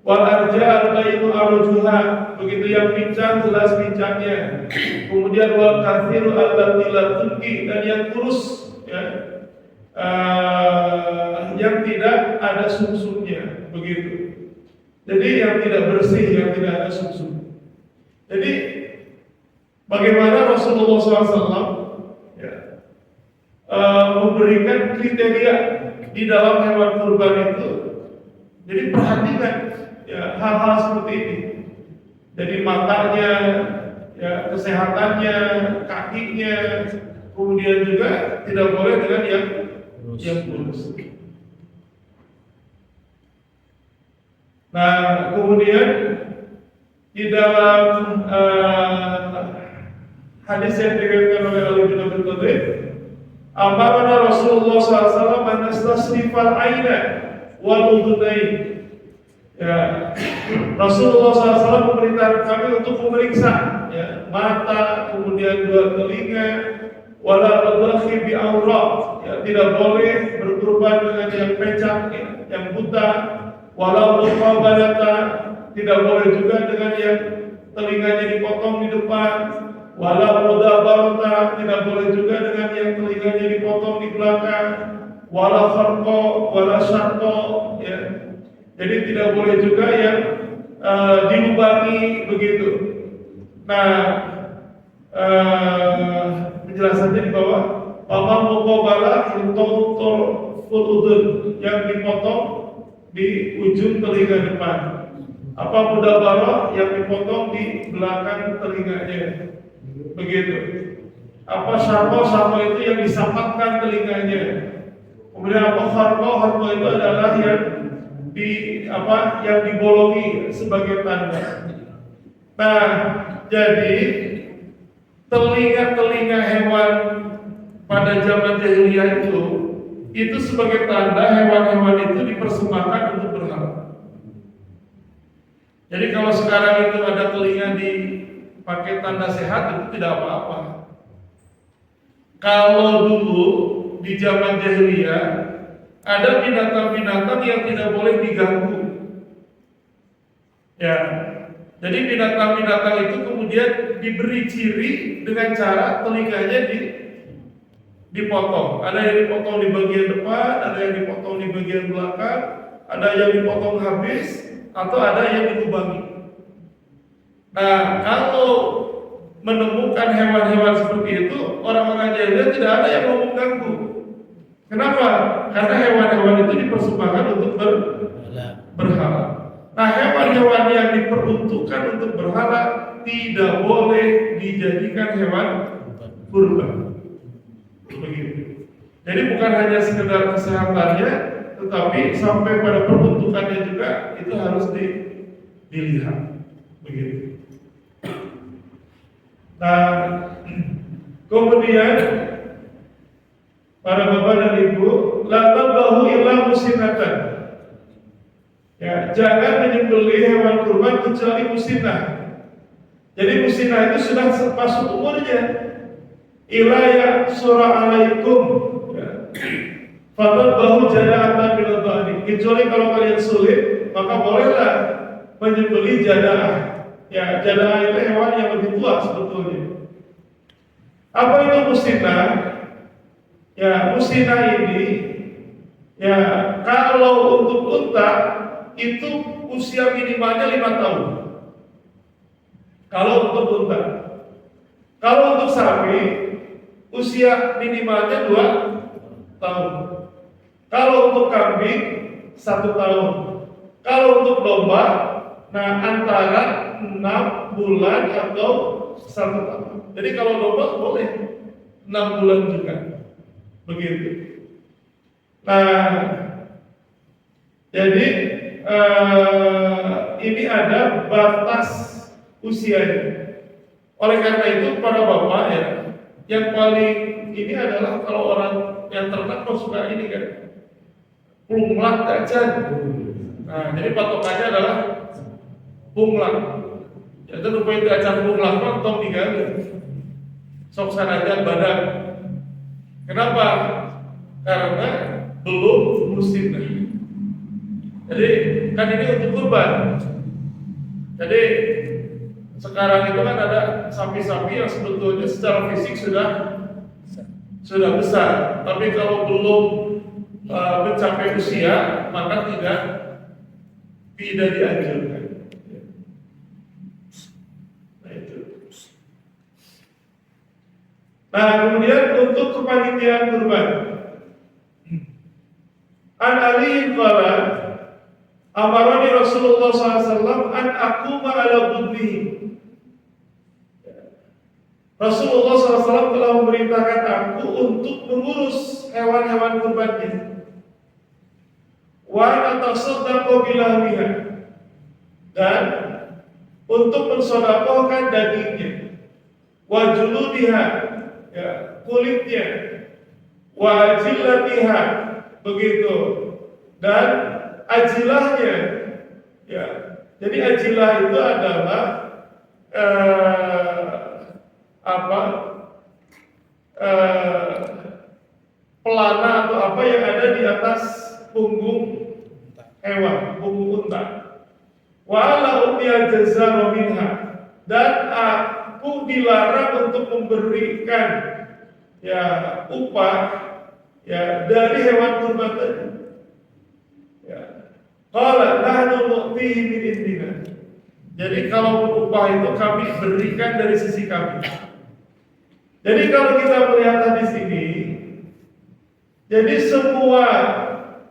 Wal arja al-bayinu arjuha, begitu yang pincang jelas pincangnya. Kemudian wal kathiru allati la tunki, dan yang kurus, ya, yang tidak ada sumsumnya, begitu. Jadi yang tidak bersih, yang tidak ada sumsum. Jadi bagaimana Rasulullah SAW, ya, memberikan kriteria di dalam hewan kurban itu. Jadi perhatikan, ya, hal-hal seperti ini. Jadi matanya, ya, kesehatannya, kakinya, kemudian juga tidak boleh dengan yang kurus. Nah, kemudian di dalam hadis yang diriwayatkan oleh Ali bin Abi Thalib, amarna Rasulullah SAW an nastasrifal aina wal udhunain Ya, Rasulullah SAW memerintahkan kami untuk memeriksa ya, mata, kemudian dua telinga, wala tadakhi bi aurat, ya, tidak boleh berkorban dengan yang pecah, ya, yang buta, wala muqabalata, tidak boleh juga dengan yang telinganya dipotong di depan, wala mudabarata, tidak boleh juga dengan yang telinganya dipotong di belakang, wala kharqa, wala syarqa, ya. Jadi tidak boleh juga yang dilubangi begitu. Nah, penjelasannya di bawah. Paman muqabalah yutawtur ful udhun, yang dipotong di ujung telinga depan. Apa mudabarah, yang dipotong di belakang telinganya. Begitu. Apa syarqa itu yang disapatkan telinganya. Kemudian apa kharqa itu adalah yang yang dibolongi sebagai tanda. Nah, jadi telinga hewan pada zaman jahiliyah itu sebagai tanda hewan-hewan itu dipersembahkan untuk berhala. Jadi kalau sekarang itu ada telinga dipakai tanda sehat, itu tidak apa-apa. Kalau dulu di zaman jahiliyah ada binatang-binatang yang tidak boleh diganggu. Ya, jadi binatang-binatang itu kemudian diberi ciri dengan cara telinganya dipotong. Ada yang dipotong di bagian depan, ada yang dipotong di bagian belakang, ada yang dipotong habis, atau ada yang dilubangi. Nah, kalau menemukan hewan-hewan seperti itu, orang-orang jahiliyah tidak ada yang mau mengganggu. Kenapa? Karena hewan-hewan itu dipersembahkan untuk berhala. Nah, hewan-hewan yang diperuntukkan untuk berhala tidak boleh dijadikan hewan kurban. Begitu. Jadi bukan hanya sekedar kesehatannya, tetapi sampai pada peruntukannya juga itu harus dilihat. Begitu. Nah, kemudian para bapak dan ibu, la tabahu illa musinatan. Ya, jangan menyembelih hewan kurban kecuali musinah. Jadi musinah itu sudah masuk umurnya. Ila ya surah alaikum. Fatabahu jada'atan bil dhani. Kecuali kalau kalian sulit, maka bolehlah menyembelih jadaah. Ya, jadaah itu hewan yang lebih tua sebetulnya. Apa itu musinah? Ya, musinah ini, ya, kalau untuk unta itu usia minimalnya 5 tahun. Kalau untuk unta. Kalau untuk sapi, usia minimalnya 2 tahun. Kalau untuk kambing 1 tahun. Kalau untuk domba, nah antara 6 bulan atau 1 tahun. Jadi kalau domba boleh 6 bulan juga. Begitu. Nah, jadi ini ada batas usianya. Oleh karena itu para bapak ya, yang paling ini adalah kalau orang yang ternak suka ini kan, punglang gajan. Nah, jadi patokannya adalah punglang. Ya itu rupanya gajan punglang tong digali. Sok sanajan badan. Kenapa? Karena belum musim. Jadi kan ini untuk kurban. Jadi sekarang itu kan ada sapi-sapi yang sebetulnya secara fisik sudah besar, tapi kalau belum mencapai usia maka tidak dianjurkan. Nah, kemudian untuk kepanitiaan kurban. An Ali qala amarani Rasulullah SAW an aquma ala budnihi. Rasulullah SAW telah memerintahkan aku untuk mengurus hewan-hewan kurbannya. Wa atasaddaqu bilahmiha, dan untuk mensedekahkan dagingnya. Wa juludiha, ya, kulitnya. Wa ajillatiha, begitu, dan ajilahnya, Ya, jadi ajilah itu adalah apa? Pelana atau apa yang ada di atas punggung hewan, punggung unta. Wala utiya jazaa minha, dan aku dilarang untuk memberikan ya upah ya dari hewan kurban tadi. Ya. Qala nahnu nu'tihi min indina. Jadi kalau upah itu kami berikan dari sisi kami. Jadi kalau kita melihat di sini, jadi semua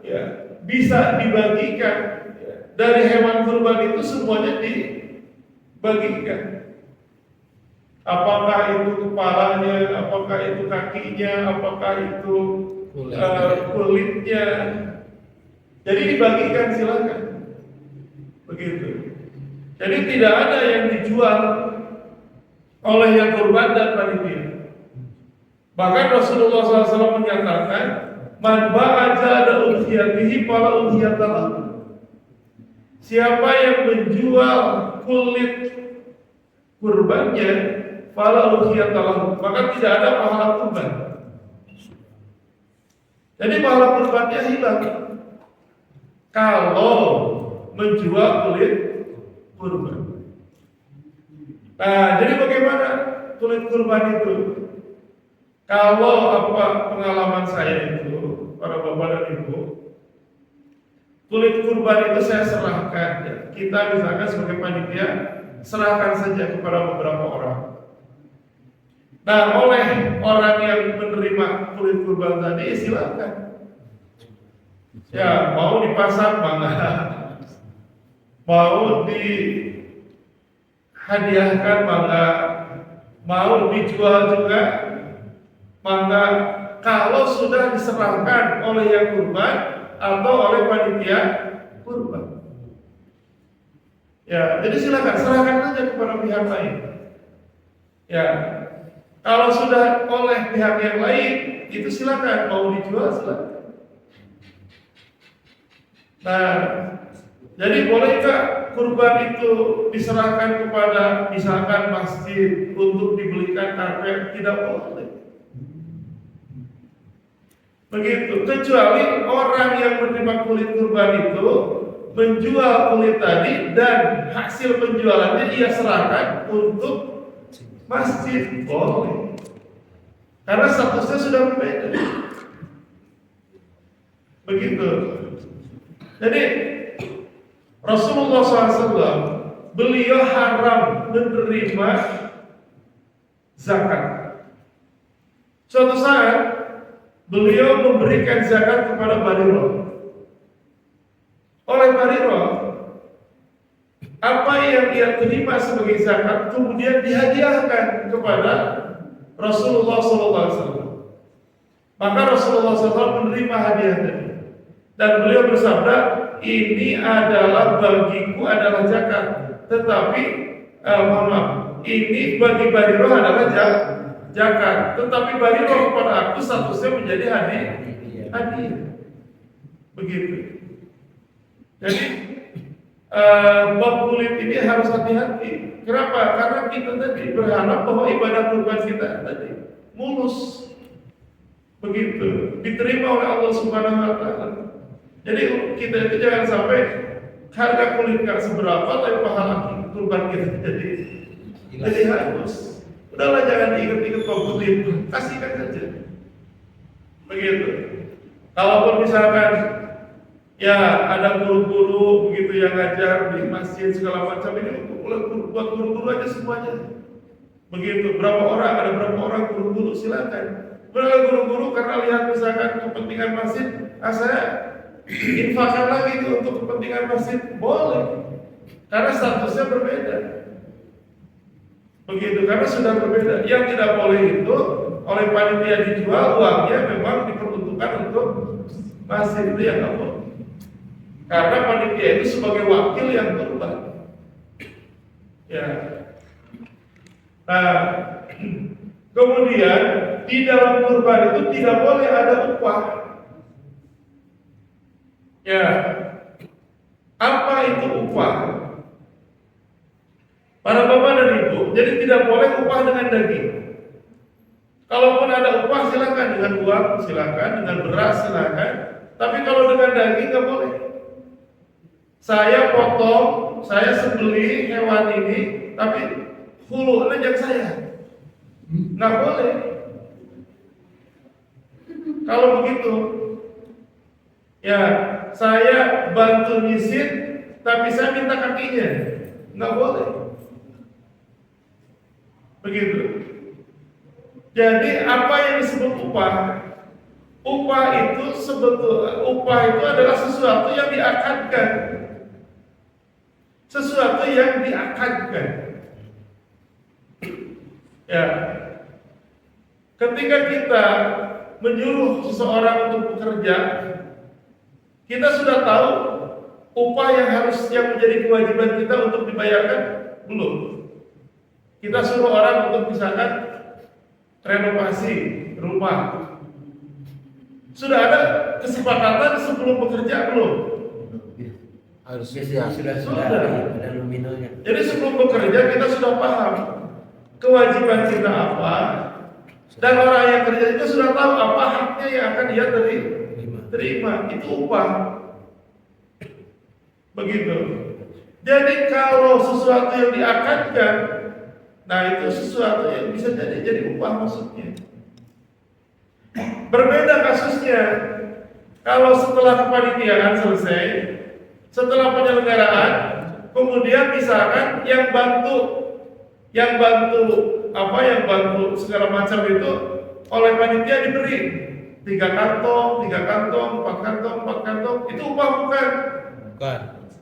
ya bisa dibagikan ya, dari hewan kurban itu semuanya dibagikan. Apakah itu kepalanya, apakah itu kakinya, apakah itu kulitnya. Jadi dibagikan, silakan. Begitu. Jadi tidak ada yang dijual oleh yang kurban dan panitia. Bahkan Rasulullah SAW menyatakan, "Man ba'aja ada udhiyatihi fala udhiyatalah." Siapa yang menjual kulit kurbannya, fala udhiyatalah, maka tidak ada pahala kurban. Jadi pahala kurbannya hilang kalau menjual kulit kurban. Nah, jadi bagaimana kulit kurban itu? Kalau pengalaman saya itu, para bapak dan ibu, kulit kurban itu saya serahkan. Ya. Kita misalkan sebagai panitia serahkan saja kepada beberapa orang. Nah, oleh orang yang menerima kulit kurban tadi, silakan. Ya, mau dipasang mangga, mau dihadiahkan mangga, mau dijual juga mangga, kalau sudah diserahkan oleh yang kurban atau oleh panitia kurban. Ya, jadi silakan serahkan saja kepada pihak lain. Ya, kalau sudah oleh pihak yang lain, itu silakan, mau dijual silakan. Nah, jadi bolehkah kurban itu diserahkan kepada misalkan masjid untuk dibelikan karpet? Tidak boleh. Begitu, kecuali orang yang menerima kulit kurban itu menjual kulit tadi dan hasil penjualannya ia serahkan untuk masjid, boleh. Karena statusnya sudah berbeda. Begitu. Jadi Rasulullah SAW beliau haram menerima zakat. Suatu saat beliau memberikan zakat kepada Barirah. Oleh Barirah, apa yang ia terima sebagai zakat kemudian dihadiahkan kepada Rasulullah SAW. Maka Rasulullah SAW menerima hadiah tadi. Dan beliau bersabda, ini adalah bagiku adalah zakat, tetapi ini bagi Barirah adalah zakat, tetapi Barirah kepada aku statusnya menjadi hadiah. Begitu. Jadi bab kulit ini harus hati-hati. Kenapa? Karena kita tadi berharap bahwa ibadah kurban kita tadi mulus, begitu, diterima oleh Allah Subhanahu Wa Taala. Jadi kita itu jangan sampai harga kulit nggak seberapa, tapi pahala kurban kita jadi hangus. Udahlah, jangan diingat-ingat bab kulit, kasihkan saja. Begitu. Kalaupun misalkan ya ada guru-guru begitu yang ngajar di masjid segala macam, ini buat guru-guru aja semuanya. Begitu, berapa orang, ada berapa orang guru-guru, silakan. Berapa guru-guru karena lihat misalkan kepentingan masjid, saya infakkan lagi itu untuk kepentingan masjid, boleh. Karena statusnya berbeda. Begitu, karena sudah berbeda. Yang tidak boleh itu oleh panitia dijual, uangnya memang diperuntukkan untuk masjid, itu yang tidak boleh. Karena panitia itu sebagai wakil yang kurban. Ya. Nah, kemudian di dalam kurban itu tidak boleh ada upah. Ya. Apa itu upah? Bu. Jadi tidak boleh upah dengan daging. Kalaupun ada upah silakan, dengan uang silakan, dengan beras silakan. Tapi kalau dengan daging nggak boleh. Saya potong, saya sembelih hewan ini, tapi hulu lejak saya, nggak boleh. Kalau begitu, ya saya bantu nyisit, tapi saya minta kakinya, nggak boleh. Begitu. Jadi apa yang disebut upah? Upah itu adalah sesuatu yang diakadkan. Sesuatu yang diakadkan. Ya. Ketika kita menyuruh seseorang untuk bekerja, kita sudah tahu upah yang menjadi kewajiban kita untuk dibayarkan belum. Kita suruh orang untuk misalkan renovasi rumah. Sudah ada kesepakatan sebelum bekerja belum? Harus Sudah ada nominonya. Jadi sebelum bekerja kita sudah paham kewajiban kita apa, dan orang yang kerja itu sudah tahu apa haknya yang akan dia terima. Itu upah. Begitu. Jadi kalau sesuatu yang diakadkan, nah itu sesuatu yang bisa jadi upah maksudnya. Berbeda kasusnya kalau setelah kepanitiaan selesai, setelah penyelenggaraan, kemudian misalkan yang bantu segala macam itu oleh panitia diberi 3 kantong, 4 kantong, itu upah bukan?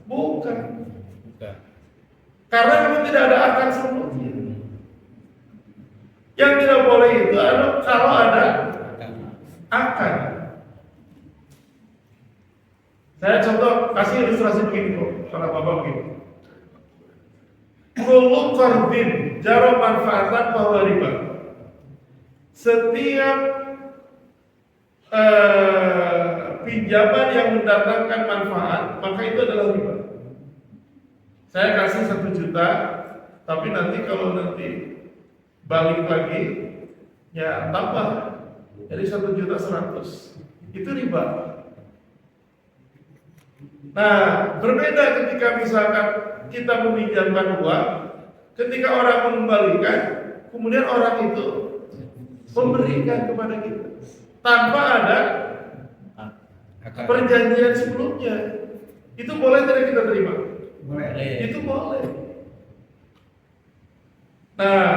Bukan. Karena memang tidak ada akad sebelumnya. Yang tidak boleh itu adalah kalau ada akad. Saya contoh kasih ilustrasi begini kok, kalau Bapak begini. Kullu qardin jara manfaatan bahwa riba. Setiap pinjaman yang mendatangkan manfaat, maka itu adalah riba. Saya kasih 1 juta, tapi nanti kalau balik lagi, ya tambah. Jadi 1.100.000 itu riba. Nah, berbeda ketika misalkan kita meminjamkan uang, ketika orang mengembalikan, kemudian orang itu memberikan kepada kita tanpa ada perjanjian sebelumnya. Itu boleh tidak kita terima? Boleh. Itu boleh. Nah,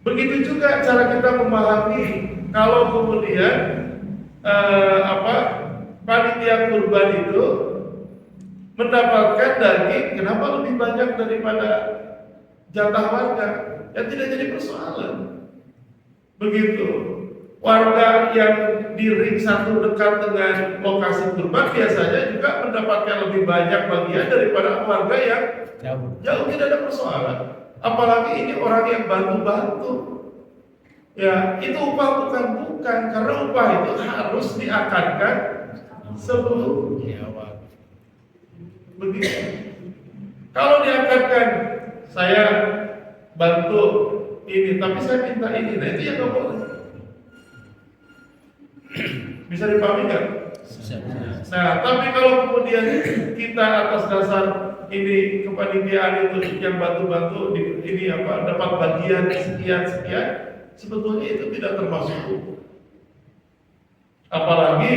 begitu juga cara kita memahami kalau kemudian panitia kurban itu mendapatkan daging, kenapa lebih banyak daripada jatah warga? Ya tidak jadi persoalan. Begitu. Warga yang di ring 1 dekat dengan lokasi kurban biasanya juga mendapatkan lebih banyak bagian daripada warga yang jauh, tidak ada persoalan. Apalagi ini orang yang bantu-bantu. Ya, itu upah bukan, karena upah itu harus diakadkan sebelumnya. Begitu. Kalau diakadkan, saya bantu ini, tapi saya minta ini, nah itu yang nggak boleh. Bisa dipahami nggak? Nah, tapi kalau kemudian kita atas dasar ini kepanitiaan itu yang bantu-bantu ini dapat bagian sekian, sebetulnya itu tidak termasuk hukum. Apalagi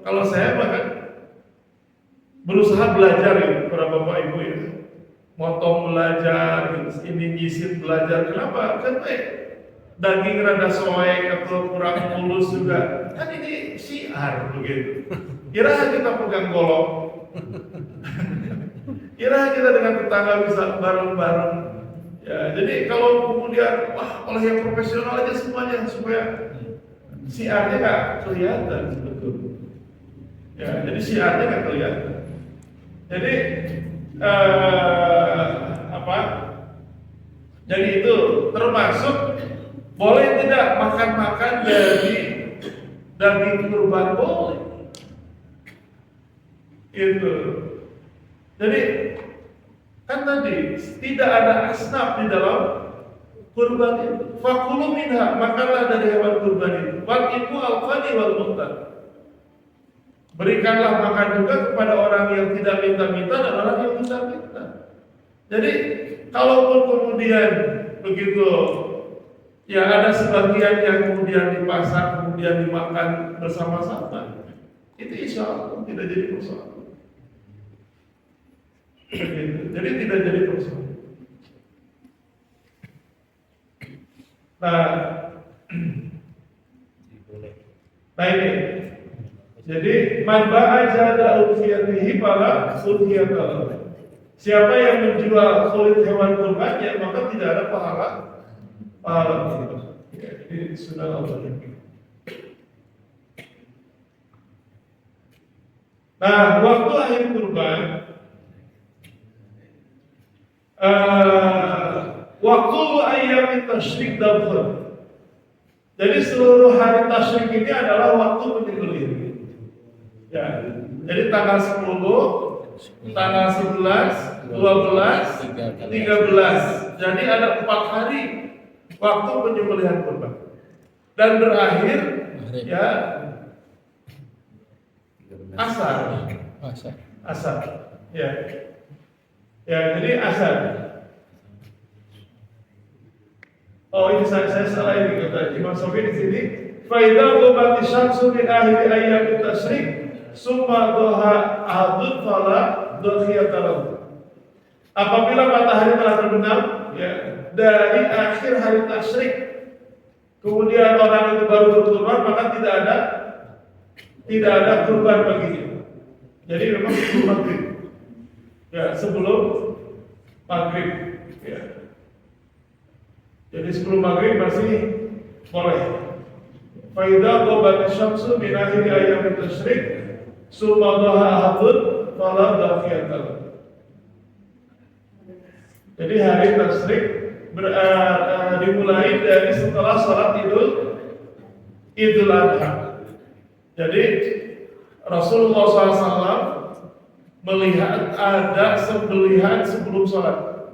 kalau saya bahkan berusaha belajar ya, para bapak ibu ya, motong belajar, ini nyisit belajar. Kenapa? Kan daging rada soek atau kurang mulus juga. Kan ini syiar begitu. Kira kita pegang golok. Kira kita dengan tetangga bisa bareng-bareng. Ya, jadi kalau kemudian oleh yang profesional aja semuanya supaya syiarnya nggak kelihatan betul. Ya, jadi syiarnya nggak kelihatan. Jadi jadi itu termasuk boleh tidak makan dari daging kurban, boleh. Itu. Jadi kan tadi tidak ada asnaf di dalam kurban itu. Fakulu minha, makanlah dari hewan kurban itu. Wal ibu al-qani wal mu'tad. Berikanlah makan juga kepada orang yang tidak minta-minta dan orang yang minta-minta. Jadi kalaupun kemudian begitu, ya ada sebagian yang kemudian dipasak, kemudian dimakan bersama-sama, itu insya Allah tidak jadi persoalan. Jadi tidak jadi persoalan. Nah ini, jadi man ba'a jada udhiyatihi fala udhiyatahu. Siapa yang menjual kulit hewan kurbannya maka tidak ada pahala itu. Ya, jadi sudah Allah. Nah, waktu akhir kurban, waktu ayam tasyrik dabhun. Jadi seluruh hari tasyrik ini adalah waktu menyembelih. Ya, jadi tanggal 10, tanggal 11, 12, 13. Jadi ada 4 hari waktu penyembelihan kurban. Dan berakhir ya asar. Ya. Ya, jadi asar. Oh, ini saya salah ini kata Imam Syafi'i di sini. Fa idza ghabati syamsu min akhir ayyam tasyrik summa dhaha adud fala dhakhiyata lahu. Apabila matahari telah terbenam ya dari akhir hari tasyrik kemudian orang itu baru berkurban maka tidak ada kurban baginya. Jadi memang sebelum maghrib. Ya, sebelum maghrib ya. Jadi sebelum maghrib masih boleh. Fa idza ghabat asy-syamsu min akhir ayyam tasyrik summa dhaha ahadun fala dhafiyata. Jadi hari tasyrik dimulai dari setelah salat Idul Adha. Jadi Rasulullah SAW melihat ada sembelihan sebelum salat.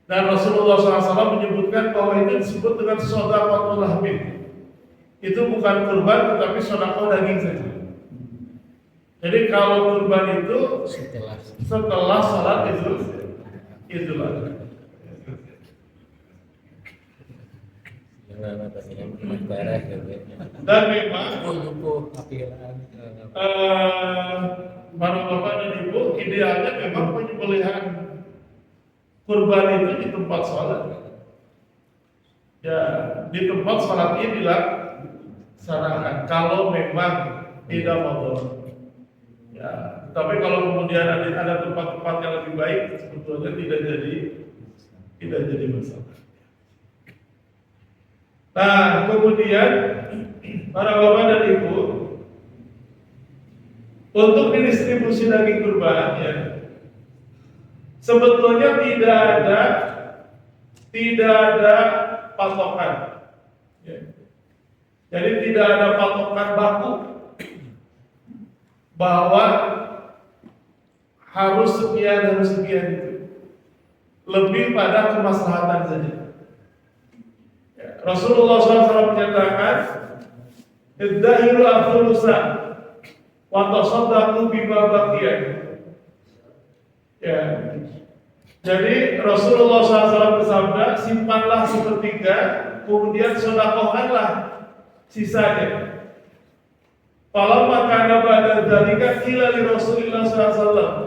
Dan Rasulullah SAW menyebutkan bahwa itu disebut dengan shadaqatul lahmin. Itu bukan kurban tetapi sedekah daging saja. Jadi kalau kurban itu setelah salat Idul Adha. Dan memang para bapak dan ibu idealnya memang penyembelihan kurban itu di tempat sholat. Ya, di tempat sholat ini dilaksanakan kalau memang tidak mau. Ya, tapi kalau kemudian ada tempat-tempat yang lebih baik, sebetulnya tidak jadi masalah. Nah, kemudian para bapak dan ibu untuk didistribusi daging kurban ya, sebetulnya tidak ada patokan. Ya. Jadi tidak ada patokan baku bahwa harus sekian itu. Lebih pada kemaslahatan saja. Ya. Rasulullah SAW menyatakan, "Iddahiru al-thulusa wa tasaddaqu bima baqiya." Ya. Jadi Rasulullah SAW bersabda, simpanlah sepertiga, kemudian sedekahkanlah sisanya. Falamma kana ba'da dzalika qila li Rasulillah SAW.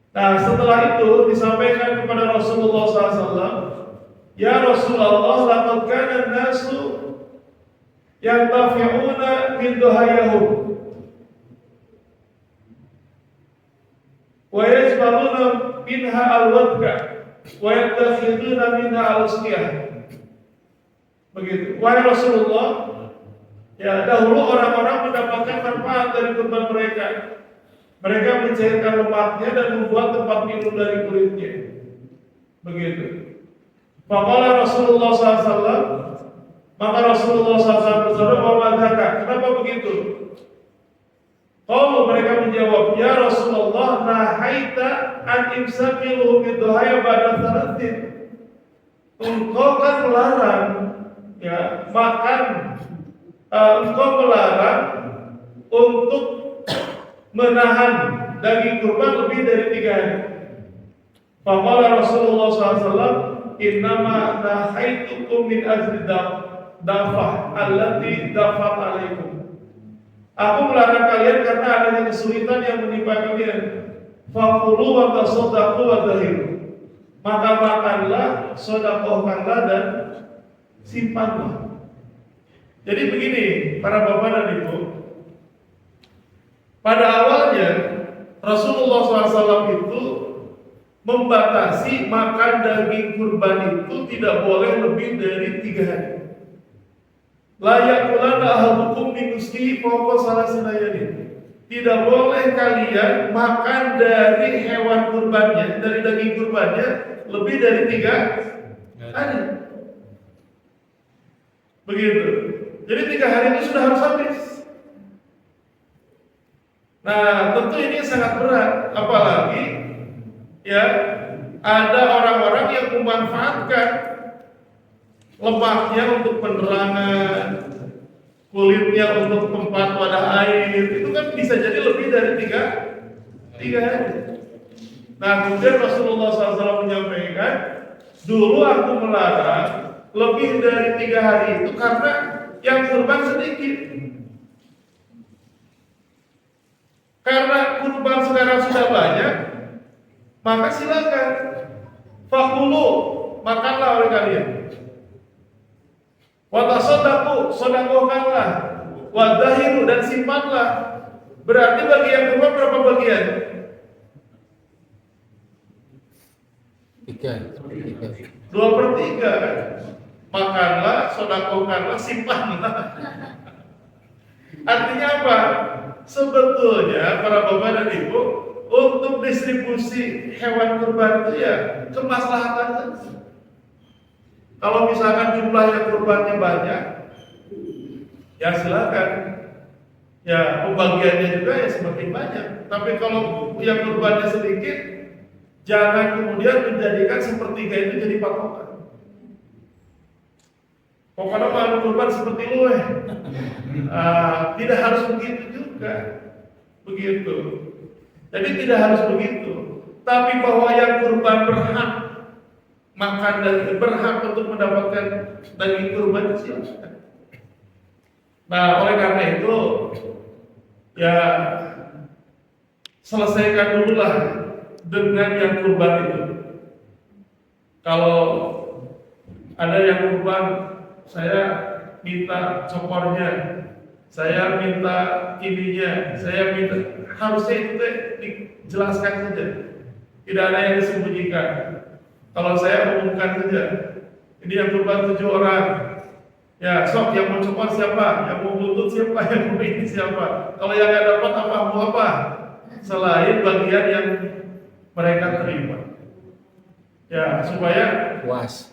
Nah, setelah itu disampaikan kepada Rasulullah SAW, ya Rasulullah, laqad kana an-nasu yantafi'una min duhayahum wa yajbaluna minha al-wadka wa yattakhiduna minha al-usqiyah. Begitu. Wahai Rasulullah, ya dahulu orang-orang mendapatkan manfaat dari kurban mereka. Mereka mencairkan lemaknya dan membuat tempat minum dari kulitnya. Begitu. Maka Rasulullah SAW, maka Rasulullah SAW bersabda, "Wa madzaka?" Kenapa begitu? Kalau mereka menjawab, ya Rasulullah, nahaita an imsakil bidhaya ba'da salatin. Engkau kan melarang, ya, makan. Engkau melarang untuk menahan daging kurban lebih dari 3 hari. Faqala Rasulullah SAW, innama nahaitukum min ajli dafah allati dafat alaikum. Aku melarang kalian karena adanya kesulitan yang menimpa kalian. Faqulu wa tasaddaqu wa dahiru. Maka makanlah, sedekahkanlah dan simpanlah. Jadi begini, para bapak dan ibu, pada awalnya Rasulullah SAW itu membatasi makan daging kurban itu tidak boleh lebih dari 3 hari. Layak kulana ahadukum minuski pokok salah senayani. Tidak boleh kalian makan dari hewan kurbannya, dari daging kurbannya lebih dari 3 hari. Begitu. Jadi 3 hari itu sudah harus habis. Nah, tentu ini sangat berat, apalagi ya ada orang-orang yang memanfaatkan lemaknya untuk penerangan, kulitnya untuk tempat wadah air, itu kan bisa jadi lebih dari 3 hari. Nah, kemudian Rasulullah SAW menyampaikan, dulu aku melarang lebih dari 3 hari itu karena yang kurban sedikit. Karena kurban sekarang sudah banyak, maka silakan fakulu, makanlah oleh kalian. Wa tasaddaqu, sedekahkanlah. Wa dahiru, dan simpanlah. Berarti bagi yang kurban berapa bagian? 3. 2/3 kan? Makanlah, sedekahkanlah, simpanlah. Artinya apa? Sebetulnya para bapak dan ibu, untuk distribusi hewan kurban itu ya kemaslahatan saja. Kalau misalkan jumlah yang kurbannya banyak, ya silakan. Ya pembagiannya juga ya semakin banyak. Tapi kalau yang kurbannya sedikit, jangan kemudian menjadikan sepertiga itu jadi patokan. Pokoknya kalau kurban seperti lu tidak harus begitu juga. Begitu. Jadi tidak harus begitu. Tapi bahwa yang kurban berhak makan dan berhak untuk mendapatkan daging kurban, silakan. Nah, oleh karena itu ya selesaikan dulu lah dengan yang kurban itu. Kalau ada yang kurban, saya minta cokornya, saya minta ininya, saya minta, harusnya itu dijelaskan saja. Tidak ada yang disembunyikan. Kalau saya umumkan saja, ini yang kurban 7 orang. Ya, sok yang mau cokor siapa, yang mau buntut siapa, yang mau ini siapa. Kalau yang nggak dapat apa, mau apa? Selain bagian yang mereka terima. Ya, supaya puas,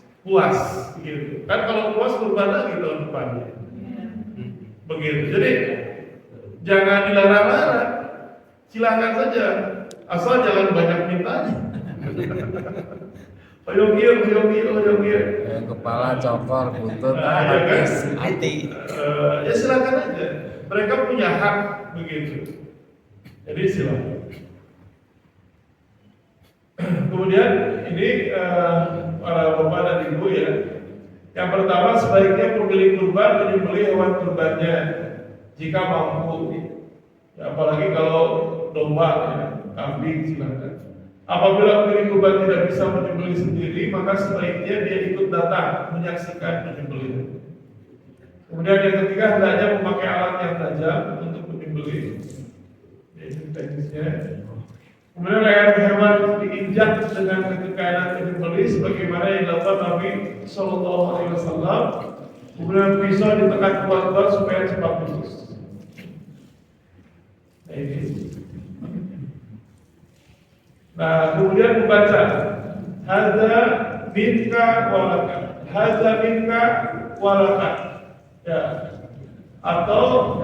gitu. Kan kalau puas kurban lagi tahun depannya. Begitu. Jadi jangan dilarang-larang. Silakan saja, asal jangan banyak mintanya. Oyong-oyong. Kepala, cokor, buntut, habis hati. Ya silakan aja. Mereka punya hak begitu. Jadi silakan. Kemudian ini para bapak dan ibu ya. Yang pertama, sebaiknya pemilik kurban menyembelih hewan kurbannya jika mampu. Ya, apalagi kalau domba, ya, kambing silakan. Apabila pemilik kurban tidak bisa menyembelih sendiri, maka sebaiknya dia ikut datang menyaksikan penyembelihan. Kemudian yang ketiga, hendaknya memakai alat yang tajam untuk menyembelih. Ini teknisnya. Kemudian leher hewan diinjak dengan kaki kanan penyembelih sebagaimana yang dilakukan Nabi Sallallahu Alaihi Wasallam. Kemudian pisau ditekan kuat-kuat supaya cepat putus. Nah, kemudian membaca hadza minka walaka, hadza minka walaka. Ya, atau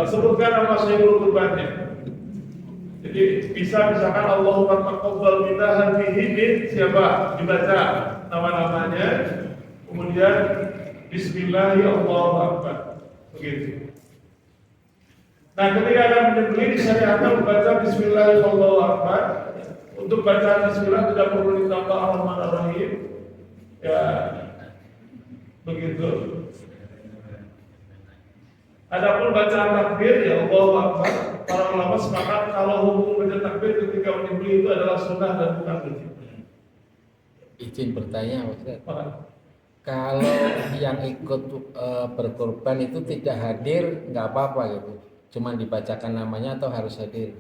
sebutkan nama sahibul kurbannya. Jadi bisa misalkan Allahumma taqabbal minna hadhihi min siapa, dibaca nama-namanya, kemudian Bismillahirrahmanirrahim, Allahu Akbar, begitu. Nah, ketika akan menyembelih disyariatkan membaca Bismillahirrahmanirrahim, Allahu Akbar. Untuk bacaan Bismillah tidak perlu ditambah Ar-Rahmanir-Rahim, ya begitu. Adapun bacaan takbir, ya Allahu Akbar, para ulama sepakat kalau hukum baca takbir ketika menyembelih itu adalah sunnah dan bukan wajib. Izin bertanya, Ustaz. Pak. Kalau yang ikut berkorban itu tidak hadir, nggak apa-apa gitu. Cuman dibacakan namanya atau harus hadir?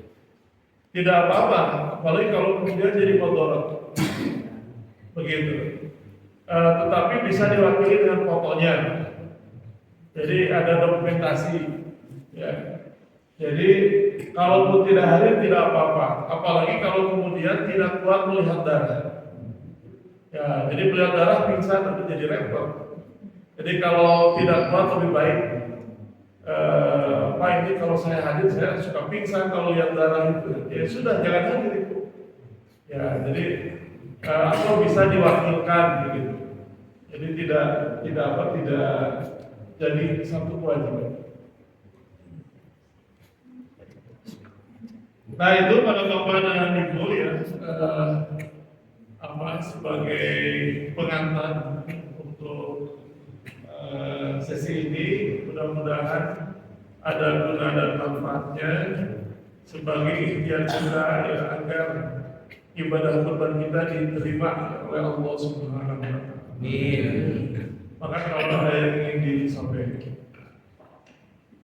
Tidak apa-apa, apalagi kalau kemudian jadi mudarat. Begitu. Tetapi bisa diwakili dengan fotonya. Jadi ada dokumentasi. Ya. Jadi kalaupun tidak hadir tidak apa-apa, apalagi kalau kemudian tidak kuat melihat darah. Ya, jadi melihat darah pingsan itu jadi repot. Jadi kalau tidak kuat lebih baik. Pak, ini kalau saya hadir saya suka pingsan kalau lihat darah itu. Ya sudah, jangan hadir itu. Ya, jadi atau bisa diwakilkan begitu. Jadi tidak jadi satu kewajiban. Nah, itu pada Bapak dan Ibu ya, sebagai pengantar untuk sesi ini, mudah-mudahan ada guna dan manfaatnya sebagai ikhtiar kita ya, agar ibadah kurban kita diterima oleh Allah Subhanahu wa Ta'ala. Maka kalau ada yang ingin disampaikan.